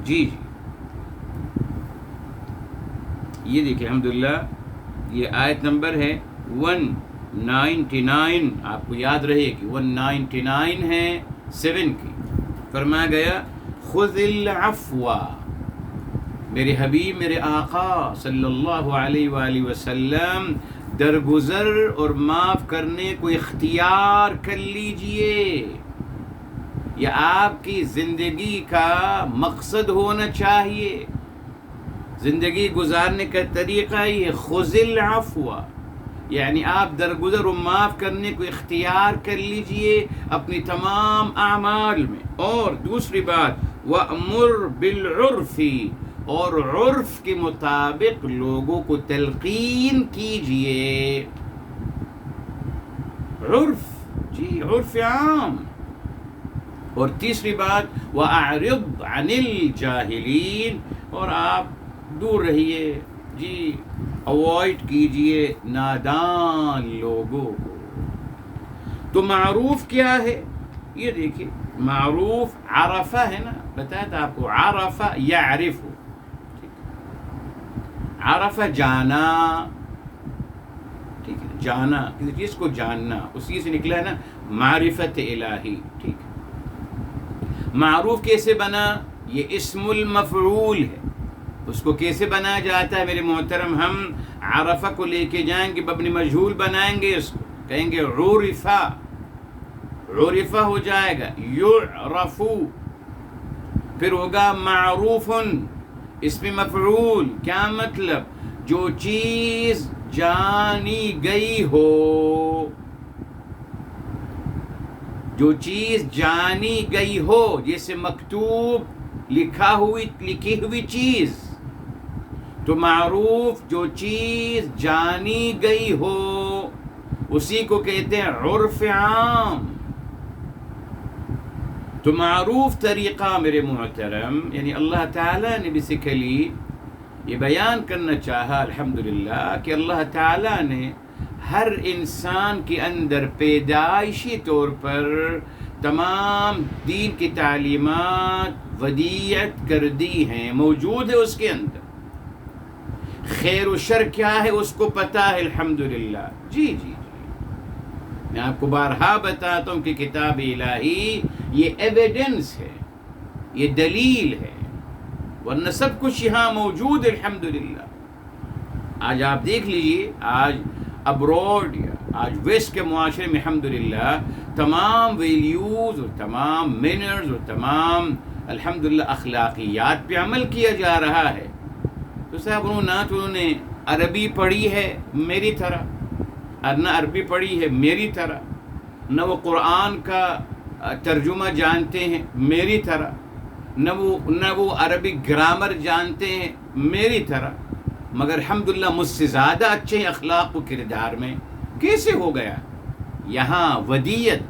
جی یہ دیکھیں الحمدللہ یہ آیت نمبر ہے 199. آپ کو یاد رہے کہ 199 ہے 7 کی. فرمایا گیا خذ العفو، میرے حبیب میرے آقا صلی اللہ علیہ وآلہ وسلم درگزر اور معاف کرنے کو اختیار کر لیجئے. یہ آپ کی زندگی کا مقصد ہونا چاہیے، زندگی گزارنے کا طریقہ یہ خذ العفو، یعنی آپ درگزر و معاف کرنے کو اختیار کر لیجئے اپنی تمام اعمال میں. اور دوسری بات وَأْمُرْ بِالْعُرْفِ، اور عرف کے مطابق لوگوں کو تلقین کیجئے. عرف، جی عرف عام. اور تیسری بات وَأَعْرِضْ عَنِ الْجَاهِلِينَ، اور آپ دور رہیے، جی اوائڈ کیجئے نادان لوگوں کو. تو معروف کیا ہے؟ یہ دیکھیے معروف عرفہ ہے نا، بتایا تھا آپ کو، عرفہ یعرف، عرفہ جانا، ٹھیک ہے، جانا کسی چیز کو جاننا، اسی سے نکلا ہے نا معرفت الہی. ٹھیک ہے، معروف کیسے بنا؟ یہ اسم المفعول ہے. اس کو کیسے بنایا جاتا ہے میرے محترم؟ ہم عرفہ کو لے کے جائیں گے، مبنی مجہول بنائیں گے، اس کو کہیں گے عرفہ، عرفہ ہو جائے گا، یعرفو، پھر ہوگا معروف اسم مفعول. کیا مطلب؟ جو چیز جانی گئی ہو، جو چیز جانی گئی ہو، جیسے مکتوب لکھی ہوئی چیز. تو معروف جو چیز جانی گئی ہو اسی کو کہتے ہیں عرف عام. تو معروف طریقہ میرے محترم، یعنی اللہ تعالیٰ نے بیسیکلی یہ بیان کرنا چاہا الحمدللہ کہ اللہ تعالیٰ نے ہر انسان کے اندر پیدائشی طور پر تمام دین کی تعلیمات ودیعت کر دی ہیں، موجود ہے اس کے اندر. خیر و شر کیا ہے اس کو پتہ ہے الحمدللہ. جی میں آپ کو بارہا بتاتا ہوں کہ کتاب الہی یہ ایویڈنس ہے، یہ دلیل ہے. ورنہ سب کچھ یہاں موجود ہے الحمدللہ. آج آپ دیکھ لیجیے، آج ابروڈ یا آج ویسٹ کے معاشرے میں الحمدللہ تمام ویلیوز اور تمام مینرز اور تمام الحمدللہ اخلاقیات پہ عمل کیا جا رہا ہے. تو صاحب انہوں نے عربی پڑھی ہے میری طرح، نہ عربی پڑھی ہے میری طرح، نہ وہ قرآن کا ترجمہ جانتے ہیں میری طرح، نہ وہ عربی گرامر جانتے ہیں میری طرح، مگر الحمدللہ مجھ سے زیادہ اچھے اخلاق و کردار میں. کیسے ہو گیا؟ یہاں ودیت،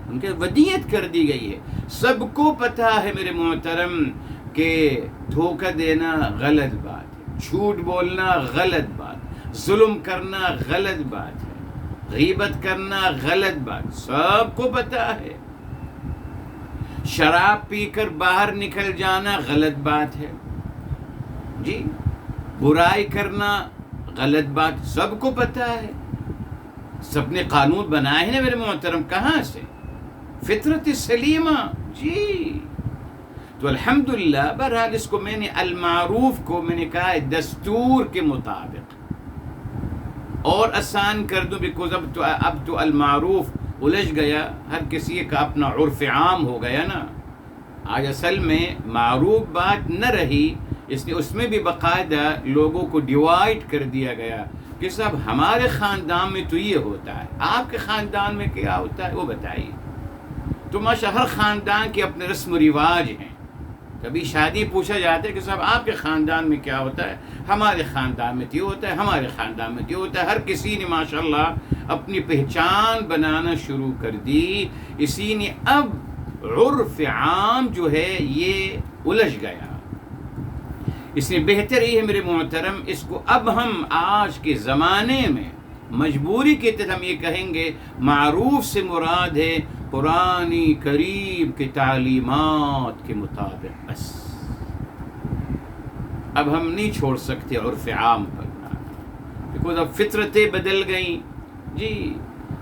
ان کے ودیت کر دی گئی ہے. سب کو پتہ ہے میرے محترم کہ دھوکہ دینا غلط بات ہے، جھوٹ بولنا غلط بات، ظلم کرنا غلط بات ہے، غیبت کرنا غلط بات، سب کو پتہ ہے. شراب پی کر باہر نکل جانا غلط بات ہے جی، برائی کرنا غلط بات، سب کو پتہ ہے. سب نے قانون بنائے ہیں نا میرے محترم، کہاں سے؟ فطرت سلیمہ جی. تو الحمدللہ بہرحال اس کو میں نے المعروف کو میں نے کہا ہے دستور کے مطابق اور آسان کر دوں، بیکوز اب تو المعروف الجھ گیا، ہر کسی کا اپنا عرف عام ہو گیا نا. آج اصل میں معروف بات نہ رہی، اس لیے اس میں بھی باقاعدہ لوگوں کو ڈیوائڈ کر دیا گیا کہ صاحب ہمارے خاندان میں تو یہ ہوتا ہے، آپ کے خاندان میں کیا ہوتا ہے وہ بتائیے. تو ماشاء ہر خاندان کے اپنے رسم و رواج ہیں. کبھی شادی پوچھا جاتا ہے کہ صاحب آپ کے خاندان میں کیا ہوتا ہے، ہمارے خاندان میں تو یہ ہوتا ہے، ہمارے خاندان میں تو یہ ہوتا ہے. ہر کسی نے ماشاءاللہ اپنی پہچان بنانا شروع کر دی. اسی نے اب عرف عام جو ہے یہ الجھ گیا. اس لیے بہتر یہ ہے میرے محترم، اس کو اب ہم آج کے زمانے میں مجبوری کے تحت ہم یہ کہیں گے معروف سے مراد ہے قرآن کریم کی تعلیمات کے مطابق. بس اب ہم نہیں چھوڑ سکتے عرف عام پر، بیکوز اب فطرتیں بدل گئیں جی،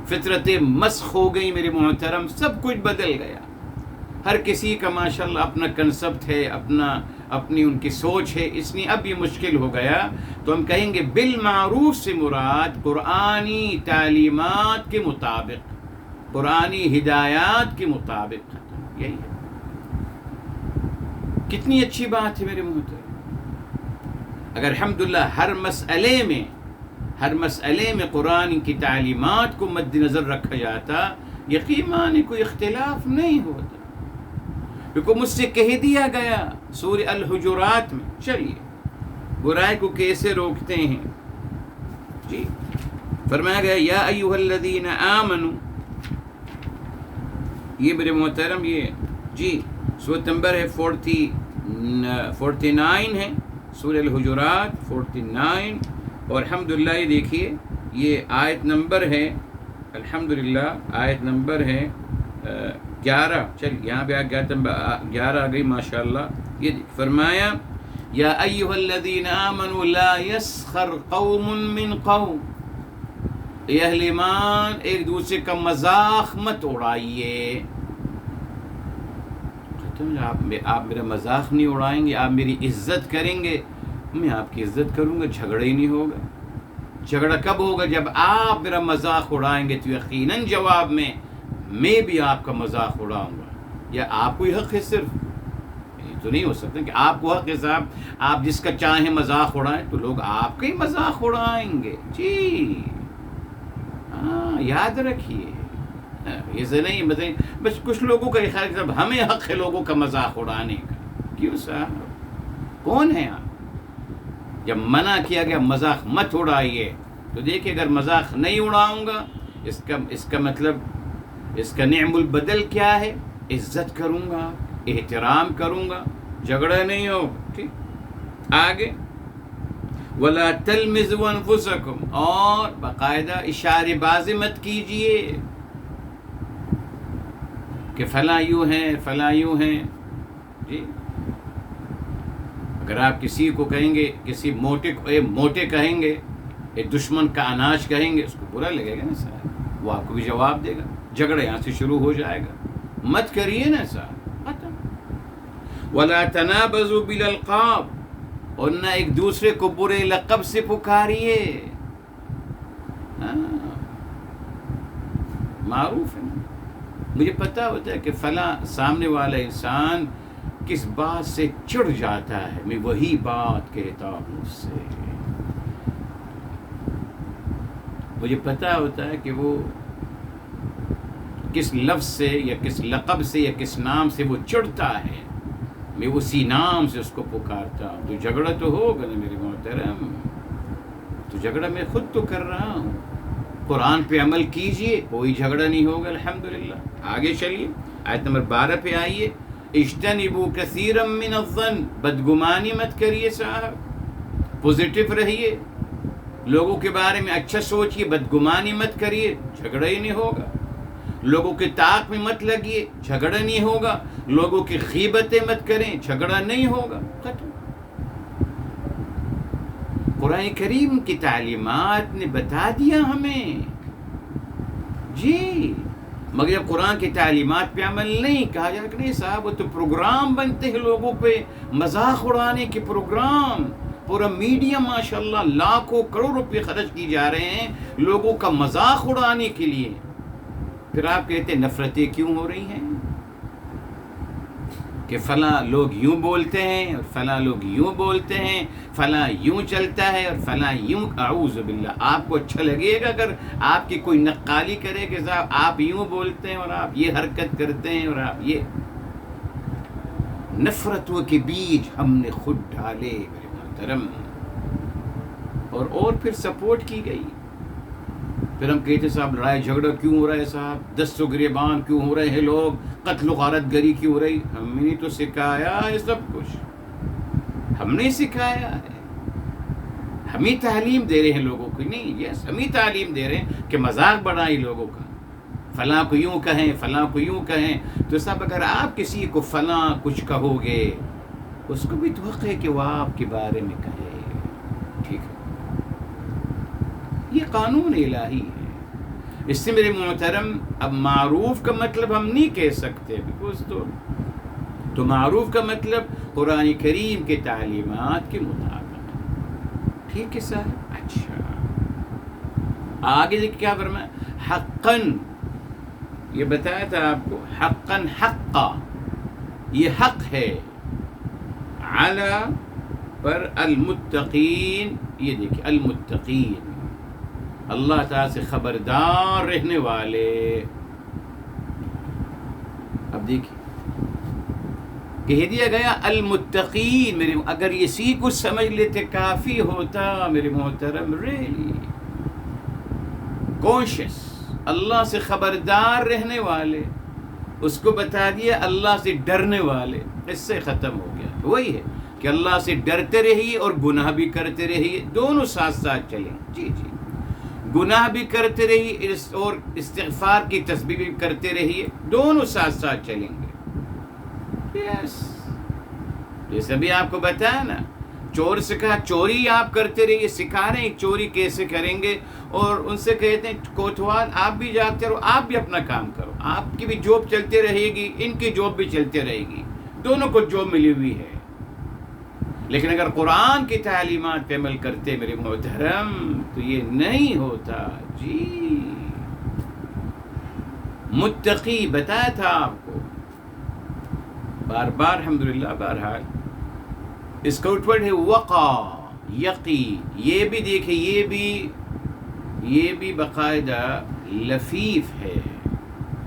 فطرتیں مسخ ہو گئیں میرے محترم، سب کچھ بدل گیا. ہر کسی کا ماشاءاللہ اپنا کنسپٹ ہے، اپنی ان کی سوچ ہے. اس لیے اب یہ مشکل ہو گیا. تو ہم کہیں گے بالمعروف سے مراد قرآنی تعلیمات کے مطابق، قرآنی ہدایات کے مطابق. یہی ہے. کتنی اچھی بات ہے میرے محترم. اگر الحمدللہ ہر مسئلے میں قرآن کی تعلیمات کو مد نظر رکھا جاتا، یقیناً کوئی اختلاف نہیں ہوتا. کیونکہ مجھ سے کہہ دیا گیا سورہ الحجرات میں، چلیے برائی کو کیسے روکتے ہیں جی. فرمایا گیا یا ایھا الذین آمنوا، یہ میرے محترم یہ جی سورۃ نمبر ہے 49 ہے، سورہ الحجرات 49. اور الحمدللہ یہ دیکھیے یہ آیت نمبر ہے، الحمدللہ آیت نمبر ہے 11. چل یہاں پہ 11 آ گئی ماشاءاللہ. یہ فرمایا یا ایھا الذین آمنوا لا یسخر قوم من قوم، اے اہل ایمان ایک دوسرے کا مذاق مت اڑائیے. آپ میرا مذاق نہیں اڑائیں گے، آپ میری عزت کریں گے، میں آپ کی عزت کروں گا، جھگڑا ہی نہیں ہوگا. جھگڑا کب ہوگا؟ جب آپ میرا مذاق اڑائیں گے تو یقیناً جواب میں بھی آپ کا مذاق اڑاؤں گا. یا آپ کو ہی حق ہے صرف، یہ تو نہیں ہو سکتا کہ آپ کو حق ہے صاحب آپ جس کا چاہیں مذاق اڑائیں، تو لوگ آپ کا ہی مذاق اڑائیں گے جی. ہاں یاد رکھیے، ایسے نہیں بتائیں. بس کچھ لوگوں کا خیال ہے ہمیں حق ہے لوگوں کا مذاق اڑانے کا. کیوں صاحب؟ کون ہیں آپ؟ جب منع کیا گیا مذاق مت اڑائیے، تو دیکھیں اگر مذاق نہیں اڑاؤں گا اس کا مطلب اس کا نعم البدل کیا ہے؟ عزت کروں گا، احترام کروں گا، جھگڑا نہیں ہوگا. ٹھیک آگے وَلَا تَلْمِزُوا أَنفُسَكُمْ، اور باقاعدہ اشارے بازی مت کیجئے کہ فلاں یوں ہیں فلاں یوں ہیں جی. اگر آپ کسی کو کہیں گے، کسی موٹے کہیں گے، ایک دشمن کا اناج کہیں گے، اس کو برا لگے گا نا صاحب، وہ آپ کو بھی جواب دے گا، جھگڑا یہاں سے شروع ہو جائے گا. مت کریے نا صاحب. ولا تنابزوا بالالقاب، اور نہ ایک دوسرے کو برے لقب سے پکاریے. معروف ہے نا، مجھے پتہ ہوتا ہے کہ فلاں سامنے والا انسان کس بات سے چڑ جاتا ہے، میں وہی بات کہتا ہوں اس سے. مجھے پتہ ہوتا ہے کہ وہ کس لفظ سے یا کس لقب سے یا کس نام سے وہ چڑھتا ہے، میں اسی نام سے اس کو پکارتا ہوں. تو جھگڑا تو ہوگا نا میرے محترم، تو جھگڑا میں خود تو کر رہا ہوں. قرآن پہ عمل کیجئے، کوئی جھگڑا نہیں ہوگا الحمدللہ. آگے چلیے، آیت نمبر 12 پہ آئیے. اجتنبوا کثیرا من الظن، بدگمانی مت کریے صاحب، پوزیٹو رہیے، لوگوں کے بارے میں اچھا سوچیے، بدگمانی مت کریے، جھگڑا ہی نہیں ہوگا. لوگوں کے طاق میں مت لگیے، جھگڑا نہیں ہوگا. لوگوں کی غیبتیں مت کریں، جھگڑا نہیں ہوگا. ختم. قرآن کریم کی تعلیمات نے بتا دیا ہمیں جی، مگر قرآن کی تعلیمات پہ عمل نہیں. کہا جا کہ نہیں صاحب، وہ تو پروگرام بنتے ہیں لوگوں پہ مذاق اڑانے کے پروگرام. پورا میڈیا ماشاءاللہ لاکھوں کروڑ روپے خرچ کی جا رہے ہیں لوگوں کا مذاق اڑانے کے لیے. پھر آپ کہتے ہیں نفرتیں کیوں ہو رہی ہیں کہ فلاں لوگ یوں بولتے ہیں اور فلاں لوگ یوں بولتے ہیں، فلاں یوں چلتا ہے اور فلاں یوں. اعوذ باللہ. آپ کو اچھا لگے گا اگر آپ کی کوئی نقالی کرے کہ صاحب آپ یوں بولتے ہیں اور آپ یہ حرکت کرتے ہیں اور آپ یہ؟ نفرتوں کے بیج ہم نے خود ڈالے میرے محترم، اور پھر سپورٹ کی گئی. پھر ہم کہتے صاحب لڑائی جھگڑا کیوں ہو رہا ہے صاحب، 10 گریبان کیوں ہو رہے ہیں لوگ، قتل و غارت گری کیوں ہو رہی. ہم نے تو سکھایا ہے سب کچھ، ہم نے سکھایا ہے. ہم ہی تعلیم دے رہے ہیں لوگوں کو. نہیں، یس ہم ہی تعلیم دے رہے ہیں کہ مذاق بڑھائیں لوگوں کا، فلاں کو یوں کہیں، فلاں کو یوں کہیں. تو صاحب اگر آپ کسی کو فلاں کچھ کہو گے، اس کو بھی تو حق ہے کہ وہ آپ کے بارے میں کہے. ٹھیک ہے، یہ قانون الہی ہے. اس سے میرے محترم اب معروف کا مطلب ہم نہیں کہہ سکتے، بیکاز تو معروف کا مطلب قرآن کریم کے تعلیمات کے مطابق. ٹھیک ہے صاحب. اچھا آگے دیکھ کیا فرمایا، حقاً، یہ بتایا تھا آپ کو، حقاً، حقا، یہ حق ہے، علی پر، المتقین، یہ دیکھیں المتقین، اللہ تعالیٰ سے خبردار رہنے والے. اب دیکھیں کہہ دیا گیا المتقین. میرے اگر اسی کو سمجھ لیتے کافی ہوتا میرے محترم. ریلی کانشیس، اللہ سے خبردار رہنے والے، اس کو بتا دیا اللہ سے ڈرنے والے. اس سے ختم ہو گیا. وہی ہے کہ اللہ سے ڈرتے رہیے اور گناہ بھی کرتے رہیے، دونوں ساتھ ساتھ چلیں. جی جی، گناہ بھی کرتے رہیے اور استغفار کی تسبیح بھی کرتے رہیے، دونوں ساتھ ساتھ چلیں گے. یس، جیسے بھی آپ کو بتایا نا، چور سے کہا چوری آپ کرتے رہیے، سکھا رہے ہیں چوری کیسے کریں گے. اور ان سے کہتے ہیں کوتوال آپ بھی جاتے رہو، آپ بھی اپنا کام کرو، آپ کی بھی جاب چلتے رہے گی، ان کی جاب بھی چلتے رہے گی، دونوں کو جاب ملی ہوئی ہے. لیکن اگر قرآن کی تعلیمات پہ عمل کرتے میرے محترم تو یہ نہیں ہوتا. جی متقی بتایا تھا آپ کو بار بار الحمدللہ. بہرحال اس کا آؤٹ ورڈ ہے وقا، یقی. یہ بھی دیکھیں، یہ بھی باقاعدہ لفیف ہے.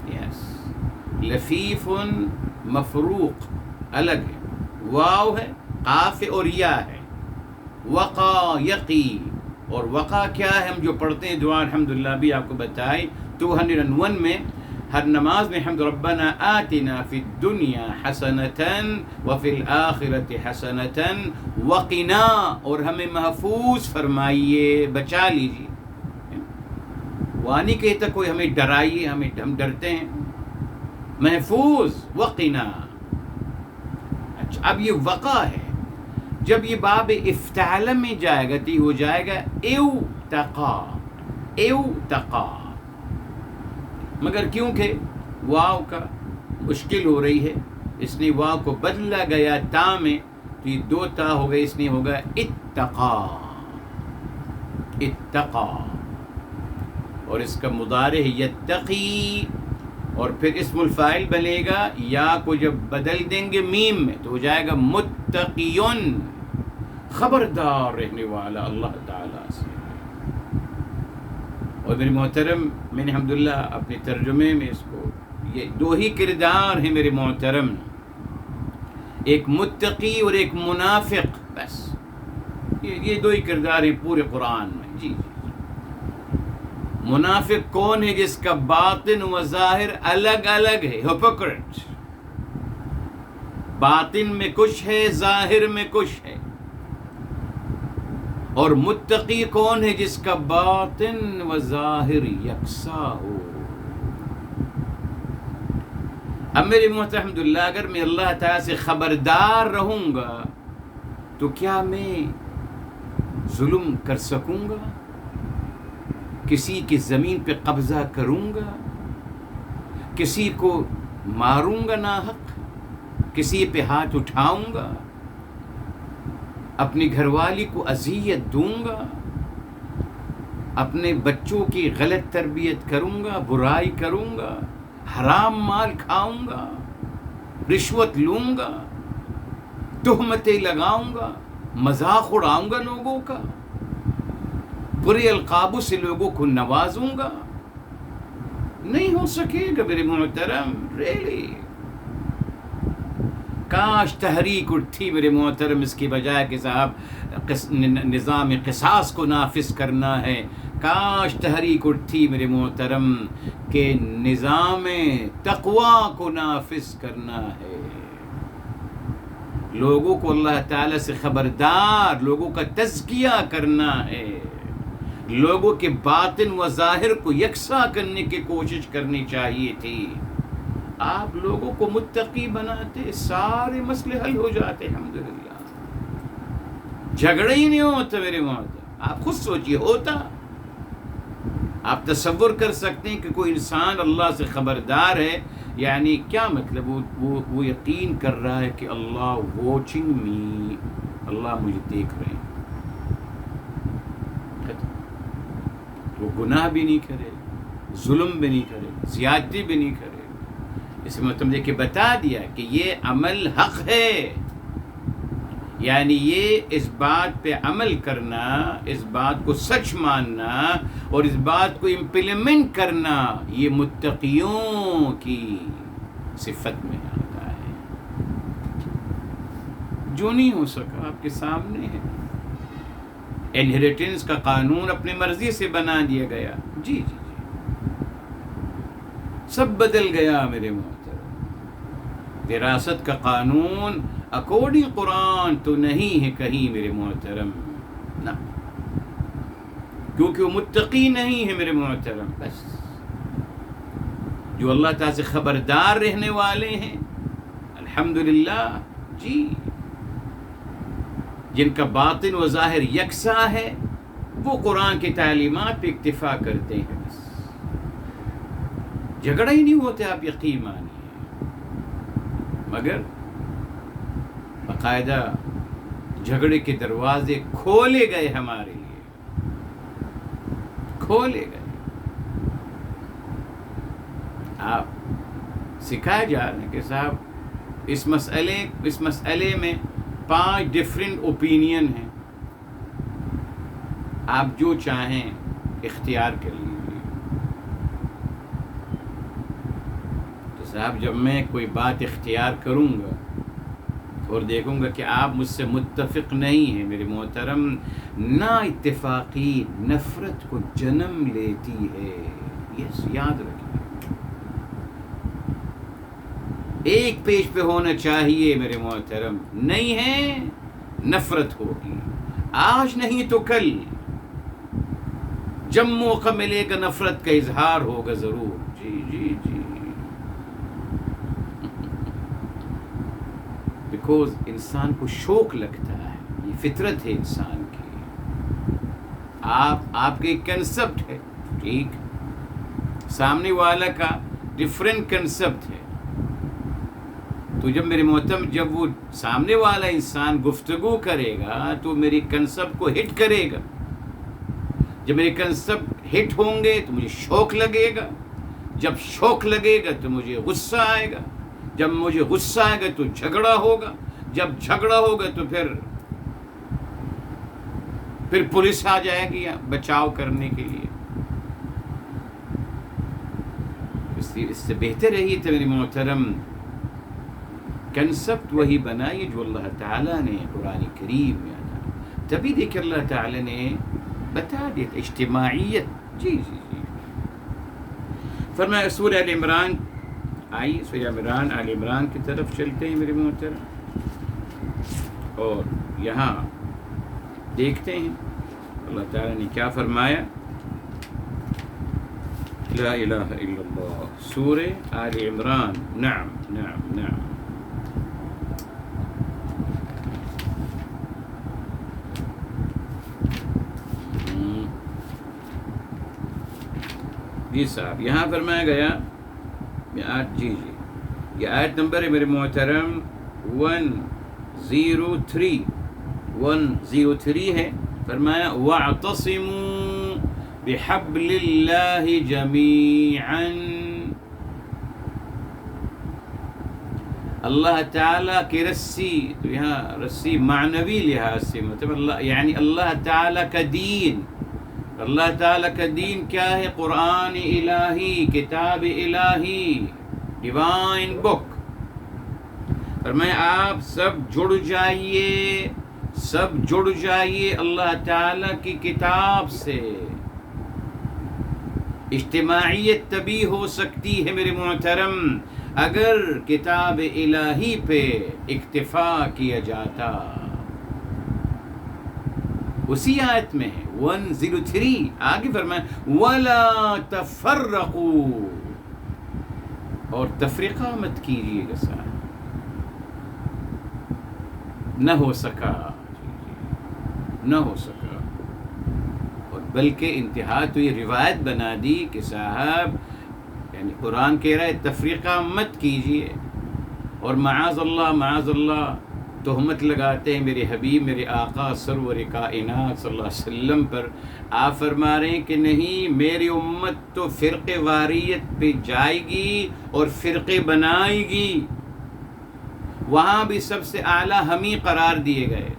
یس، لفیف مفروق الگ ہے، واو ہے، قاف اور یا ہے. وقا، یقی. اور وقا کیا ہے؟ ہم جو پڑھتے ہیں دعا الحمدللہ بھی آپ کو بتائی 201 میں، ہر نماز میں حمد ربنا آتنا فی الدنیا حسنتاً وفی الآخرت حسنتاً وقنا، اور ہمیں محفوظ فرمائیے، بچا لیجیے. وانی کہتا کوئی ہمیں ڈرائیے، ہم ڈرتے ہیں. محفوظ، وقنا. اچھا اب یہ وقا ہے. جب یہ باب افتعال میں جائے گا تو یہ ہو جائے گا اوتقا. مگر کیونکہ واو کا مشکل ہو رہی ہے اس نے واو کو بدلا گیا تا میں، تو یہ 2 تا ہو گئے، اس نے ہوگا اتقا، اتقا، اور اس کا مضارع ہے یتقی، اور پھر اسم الفاعل بنے گا، یا کو جب بدل دیں گے میم میں تو ہو جائے گا متقیون، خبردار رہنے والا اللہ تعالیٰ سے۔ اور میرے محترم، میں نے الحمدللہ اپنے ترجمے میں اس کو، یہ 2 ہی کردار ہیں میرے محترم، ایک متقی اور ایک منافق، بس یہ 2 ہی کردار ہیں پورے قرآن میں۔ جی، منافق کون ہے؟ جس کا باطن و ظاہر الگ الگ ہے، ہپوکریٹ، باطن میں کچھ ہے، ظاہر میں کچھ ہے۔ اور متقی کون ہے؟ جس کا باطن و ظاہر یکساں ہو۔ اب میرے محترم الحمدللہ، اگر میں اللہ تعالیٰ سے خبردار رہوں گا تو کیا میں ظلم کر سکوں گا؟ کسی کی زمین پہ قبضہ کروں گا؟ کسی کو ماروں گا ناحق؟ کسی پہ ہاتھ اٹھاؤں گا؟ اپنی گھر والی کو اذیت دوں گا؟ اپنے بچوں کی غلط تربیت کروں گا؟ برائی کروں گا؟ حرام مال کھاؤں گا؟ رشوت لوں گا؟ تہمتیں لگاؤں گا؟ مذاق اڑاؤں گا لوگوں کا؟ برے القابوں سے لوگوں کو نوازوں گا؟ نہیں ہو سکے گا میرے محترم، ریلی۔ کاش تحریک اٹھتی میرے محترم، اس کی بجائے کہ صاحب نظام قصاص کو نافذ کرنا ہے، کاش تحریک اٹھتی میرے محترم کہ نظام تقوی کو نافذ کرنا ہے، لوگوں کو اللہ تعالیٰ سے خبردار، لوگوں کا تزکیہ کرنا ہے، لوگوں کے باطن و ظاہر کو یکساں کرنے کی کوشش کرنی چاہیے تھی۔ آپ لوگوں کو متقی بناتے، سارے مسئلے حل ہو جاتے الحمدللہ، جھگڑے ہی نہیں ہوتا میرے محترم۔ آپ خود سوچئے، ہوتا؟ آپ تصور کر سکتے ہیں کہ کوئی انسان اللہ سے خبردار ہے، یعنی کیا مطلب؟ وہ یقین کر رہا ہے کہ اللہ واچنگ می، اللہ مجھے دیکھ رہے ہیں، وہ گناہ بھی نہیں کرے، ظلم بھی نہیں کرے، زیادتی بھی نہیں کرے۔ اس مطلب دیکھ کے بتا دیا کہ یہ عمل حق ہے، یعنی یہ اس بات پہ عمل کرنا، اس بات کو سچ ماننا اور اس بات کو امپلیمنٹ کرنا، یہ متقیوں کی صفت میں آتا ہے۔ جو نہیں ہو سکا آپ کے سامنے ہے، انہیریٹنس کا قانون اپنی مرضی سے بنا دیا گیا، جی جی جی، سب بدل گیا میرے محترم۔ وراثت کا قانون اکارڈنگ قرآن تو نہیں ہے کہیں میرے محترم، نہ، کیونکہ وہ متقی نہیں ہے میرے محترم۔ بس جو اللہ تعالیٰ سے خبردار رہنے والے ہیں الحمدللہ، جی، جن کا باطن و ظاہر یکساں ہے، وہ قرآن کی تعلیمات پہ اکتفا کرتے ہیں، بس جھگڑا ہی نہیں ہوتے، آپ یقین مانیے۔ مگر باقاعدہ جھگڑے کے دروازے کھولے گئے ہمارے لیے، کھولے گئے۔ آپ سکھائے جا رہے ہیں کہ صاحب اس مسئلے میں 5 ڈیفرنٹ اوپینین ہیں، آپ جو چاہیں اختیار کر لیجیے۔ تو صاحب جب میں کوئی بات اختیار کروں گا اور دیکھوں گا کہ آپ مجھ سے متفق نہیں ہیں میرے محترم، نا اتفاقی نفرت کو جنم لیتی ہے، یہ یاد رکھیں۔ ایک پیج پہ ہونا چاہیے میرے محترم، نہیں ہے نفرت ہوگی، آج نہیں تو کل، جب موقع ملے گا نفرت کا اظہار ہوگا ضرور، جی جی جی، بیکوز انسان کو شوق لگتا ہے، یہ فطرت ہے انسان کی۔ آپ کے کنسپٹ ہے، ٹھیک، سامنے والا کا ڈیفرنٹ کنسپٹ ہے، تو جب میرے محترم جب وہ سامنے والا انسان گفتگو کرے گا تو میری کنسپٹ کو ہٹ کرے گا. جب میرے کنسپٹ ہٹ ہوں گے تو مجھے شوق لگے گا. جب شوق لگے گا تو مجھے غصہ آئے گا. جب مجھے غصہ آئے گا تو جھگڑا ہوگا. جب جھگڑا ہوگا تو پھر پولیس آ جائے گی بچاؤ کرنے کے لیے. اس سے بہتر رہی تھا میری محترم کنسپٹ وہی بنائیے جو اللہ تعالیٰ نے قرآن کریم میں آیا. تبھی دیکھ اللہ تعالیٰ نے بتا دیا اجتماعیت. جی جی جی فرمایا سورہ آل عمران. آئیے سورہ آل عمران کی طرف چلتے ہیں میرے محترم اور یہاں دیکھتے ہیں اللہ تعالیٰ نے کیا فرمایا. لا الہ الا اللہ سورہ آل عمران. نعم نعم نعم جی صاحب یہاں فرمایا گیا جی یہ آیت نمبر ہے میرے محترم 103 ہے. فرمایا وَاعْتَصِمُوا بِحَبْلِ اللَّهِ جَمِيعًا. اللہ تعالیٰ کی رسی. تو یہاں رسی معنوی لحاظ سے مطلب اللہ یعنی اللہ تعالیٰ کا دین. اللہ تعالیٰ کا دین کیا ہے؟ قرآن الہی، کتاب الہی، ڈیوائن بک. فرمایا آپ سب جڑ جائیے اللہ تعالیٰ کی کتاب سے. اجتماعیت تبھی ہو سکتی ہے میرے محترم اگر کتاب الہی پہ اکتفا کیا جاتا. اسی آیت میں ہے 103 آگے فرمایا وَلَا تَفَرَّقُوا اور تفریقہ مت کیجیے گا. ساتھ نہ ہو سکا اور بلکہ انتہا تو یہ روایت بنا دی کہ صاحب یعنی قرآن کہہ رہا ہے تفریقہ مت کیجیے اور معاذ اللہ تہمت لگاتے ہیں میرے حبیب میرے آقا سرور کائنات صلی اللہ علیہ وسلم پر. آپ فرما رہے ہیں کہ نہیں میری امت تو فرقے واریت پہ جائے گی اور فرقے بنائے گی. وہاں بھی سب سے اعلیٰ ہم ہی قرار دیے گئے.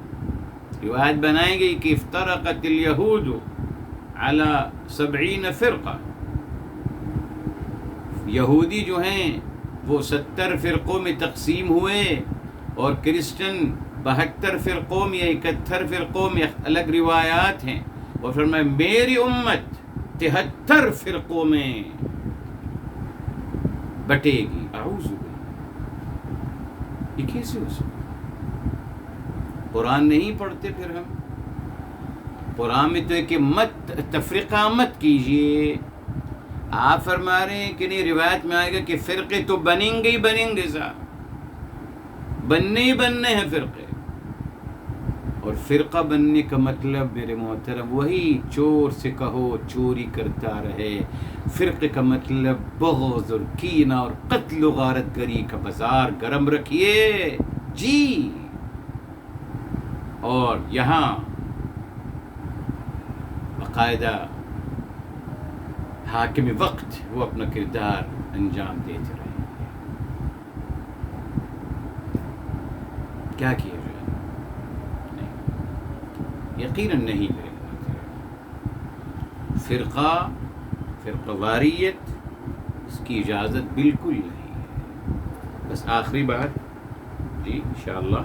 روایت بنائی گئی کہ افترقت الیہود علی 70 فرقہ. یہودی جو ہیں وہ 70 فرقوں میں تقسیم ہوئے اور کرسچن 72 فرقوں میں 71 فرقوں میں الگ روایات ہیں. اور فرمایا میری امت 73 فرقوں میں بٹے گی. اعوذ باللہ یہ کیسے ہو سکتا؟ قرآن نہیں پڑھتے پھر ہم. قرآن میں تو ہے کہ مت تفریقہ مت کیجیے. آپ فرما رہے ہیں کہ نہیں روایت میں آئے گا کہ فرقے تو بنیں گے صاحب بننے ہیں فرقے. اور فرقہ بننے کا مطلب میرے محترم وہی چور سے کہو چوری کرتا رہے. فرقے کا مطلب بغض اور کینہ اور قتل و غارت گری کا بازار گرم رکھیے جی. اور یہاں باقاعدہ حاکم وقت وہ اپنا کردار انجام دیتے رہے. کیا کیا جائے؟ نہیں یقیناً نہیں میرے فرقہ واریت اس کی اجازت بالکل نہیں ہے. بس آخری بات جی انشاءاللہ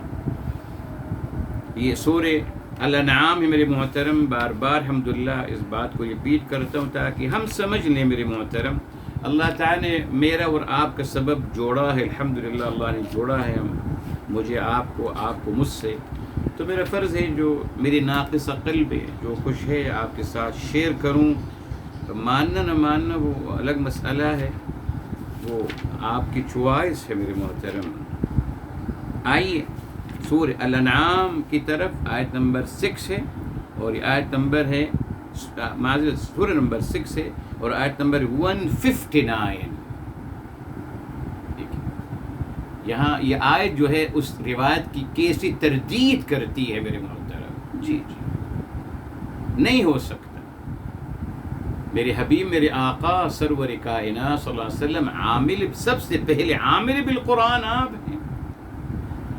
یہ سورہ الانعام ہے میرے محترم. بار بار الحمدللہ اس بات کو ریپیٹ کرتا ہوں تاکہ ہم سمجھ لیں میرے محترم. اللہ تعالیٰ نے میرا اور آپ کا سبب جوڑا ہے. الحمدللہ اللہ نے جوڑا ہے مجھے آپ کو مجھ سے. تو میرا فرض ہے جو میری ناقص قلب ہے جو خوش ہے آپ کے ساتھ شیئر کروں. ماننا نہ ماننا وہ الگ مسئلہ ہے, وہ آپ کی چوائس ہے میرے محترم. آئیے سورہ الانعام کی طرف آیت نمبر 6 ہے اور یہ آیت نمبر ہے معذرت سورہ نمبر 6 ہے اور آیت نمبر 159. یہاں یہ آیت جو ہے اس روایت کی کیسی تردید کرتی ہے میرے محترم. جی نہیں ہو سکتا. میرے حبیب میرے آقا سرور کائنات صلی اللہ علیہ وسلم عامل، سب سے پہلے عامل بالقرآن آپ ہیں.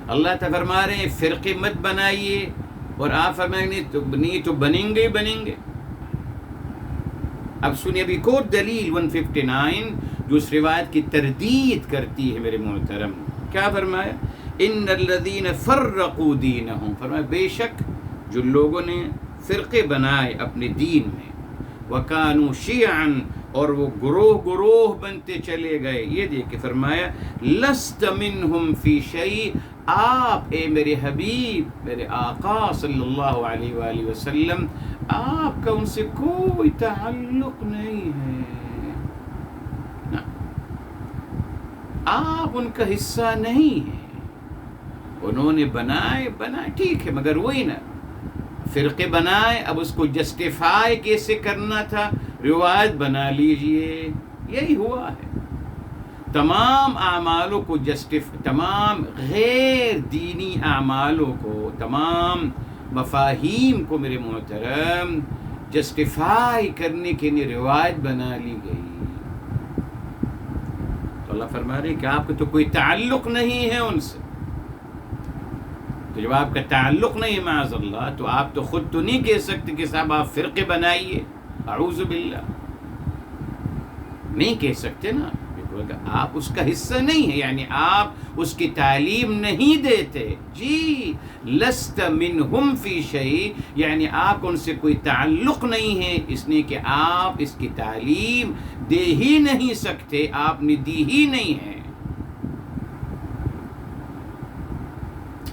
اللہ تعالیٰ فرما رہے ہیں فرقے مت بنائیے، اور آپ فرمائیں نہیں تو بنیں گے بنیں گے. اب سنیے ابھی کو دلیل 159 جو اس روایت کی تردید کرتی ہے میرے محترم. کیا فرمایا؟ ان الذین فرقوا دینہم، فرمایا بے شک جو لوگوں نے فرقے بنائے اپنے دین میں، وَكَانُوا شِيَعًا، اور وہ گروہ گروہ بنتے چلے گئے. یہ دیکھ کے فرمایا لَسْتَ مِنْهُمْ فِي شَيْءٍ، آپ اے میرے حبیب میرے آقا صلی اللہ علیہ وآلہ وسلم، آپ کا ان سے کوئی تعلق نہیں ہے. آپ ان کا حصہ نہیں ہیں. انہوں نے بنائے ٹھیک ہے، مگر وہی نا فرقے بنائے، اب اس کو جسٹیفائی کیسے کرنا تھا، روایت بنا لیجئے. یہی ہوا ہے. تمام اعمالوں کو تمام غیر دینی اعمالوں کو، تمام مفاہیم کو میرے محترم جسٹیفائی کرنے کے لیے روایت بنا لی گئی. تو اللہ فرما رہے کہ آپ کو تو کوئی تعلق نہیں ہے ان سے. تو جب آپ کا تعلق نہیں معاذ اللہ، تو آپ تو خود تو نہیں کہہ سکتے کہ صاحب آپ فرقے بنائیے. اعوذ باللہ، نہیں کہہ سکتے نا، آپ اس کا حصہ نہیں ہے، یعنی آپ اس کی تعلیم نہیں دیتے. جی لست منہم فی شیء، یعنی آپ کو ان سے کوئی تعلق نہیں ہے، اس لیے کہ آپ اس کی تعلیم دے ہی نہیں سکتے، آپ نے دی ہی نہیں ہے.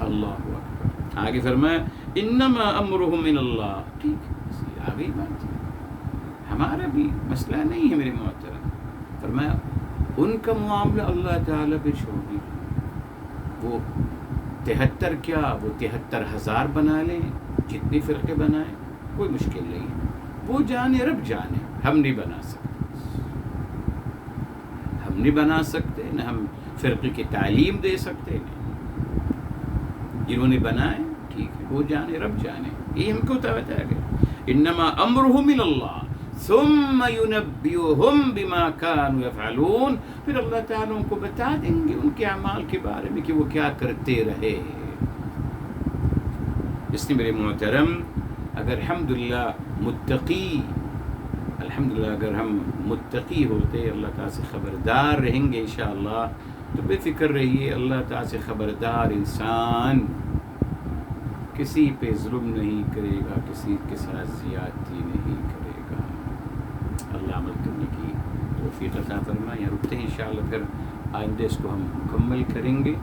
اللہ اکبر. آگے فرمایا انما امرهم من اللہ. ٹھیک ہے، آگے بات ہمارا بھی مسئلہ نہیں ہے میرے محترم. فرمایا ان کا معاملہ اللہ تعالیٰ پہ چھوڑ دیجیے. وہ 73 کیا، وہ 73,000 بنا لیں، جتنے فرقے بنائیں، کوئی مشکل نہیں ہے. وہ جانے رب جانے، ہم نہیں بنا سکتے. ہم نہیں بنا سکتے، نہ ہم فرقے کی تعلیم دے سکتے. نہیں، جنہوں نے بنائے ٹھیک ہے، وہ جانے رب جانے. یہ ہم کو بتایا گیا انما امرہ من اللہ ثم ينبئهم بما كانوا يفعلون. پھر اللہ تعالیٰ ان کو بتا دیں گے ان کے اعمال کے بارے میں کہ وہ کیا کرتے رہے. اس لیے میرے محترم اگر الحمدللہ اگر ہم متقی ہوتے، اللہ تعالیٰ سے خبردار رہیں گے انشاءاللہ، تو بے فکر رہیے. اللہ تعالیٰ سے خبردار انسان کسی پہ ظلم نہیں کرے گا، کسی کے ساتھ زیادتی نہیں کرے گا. اللہ عمل کرنے کی توفیق عطا فرمائے. یہاں رکتے ہیں انشاءاللہ، پھر آئندہ اس کو ہم مکمل کریں گے.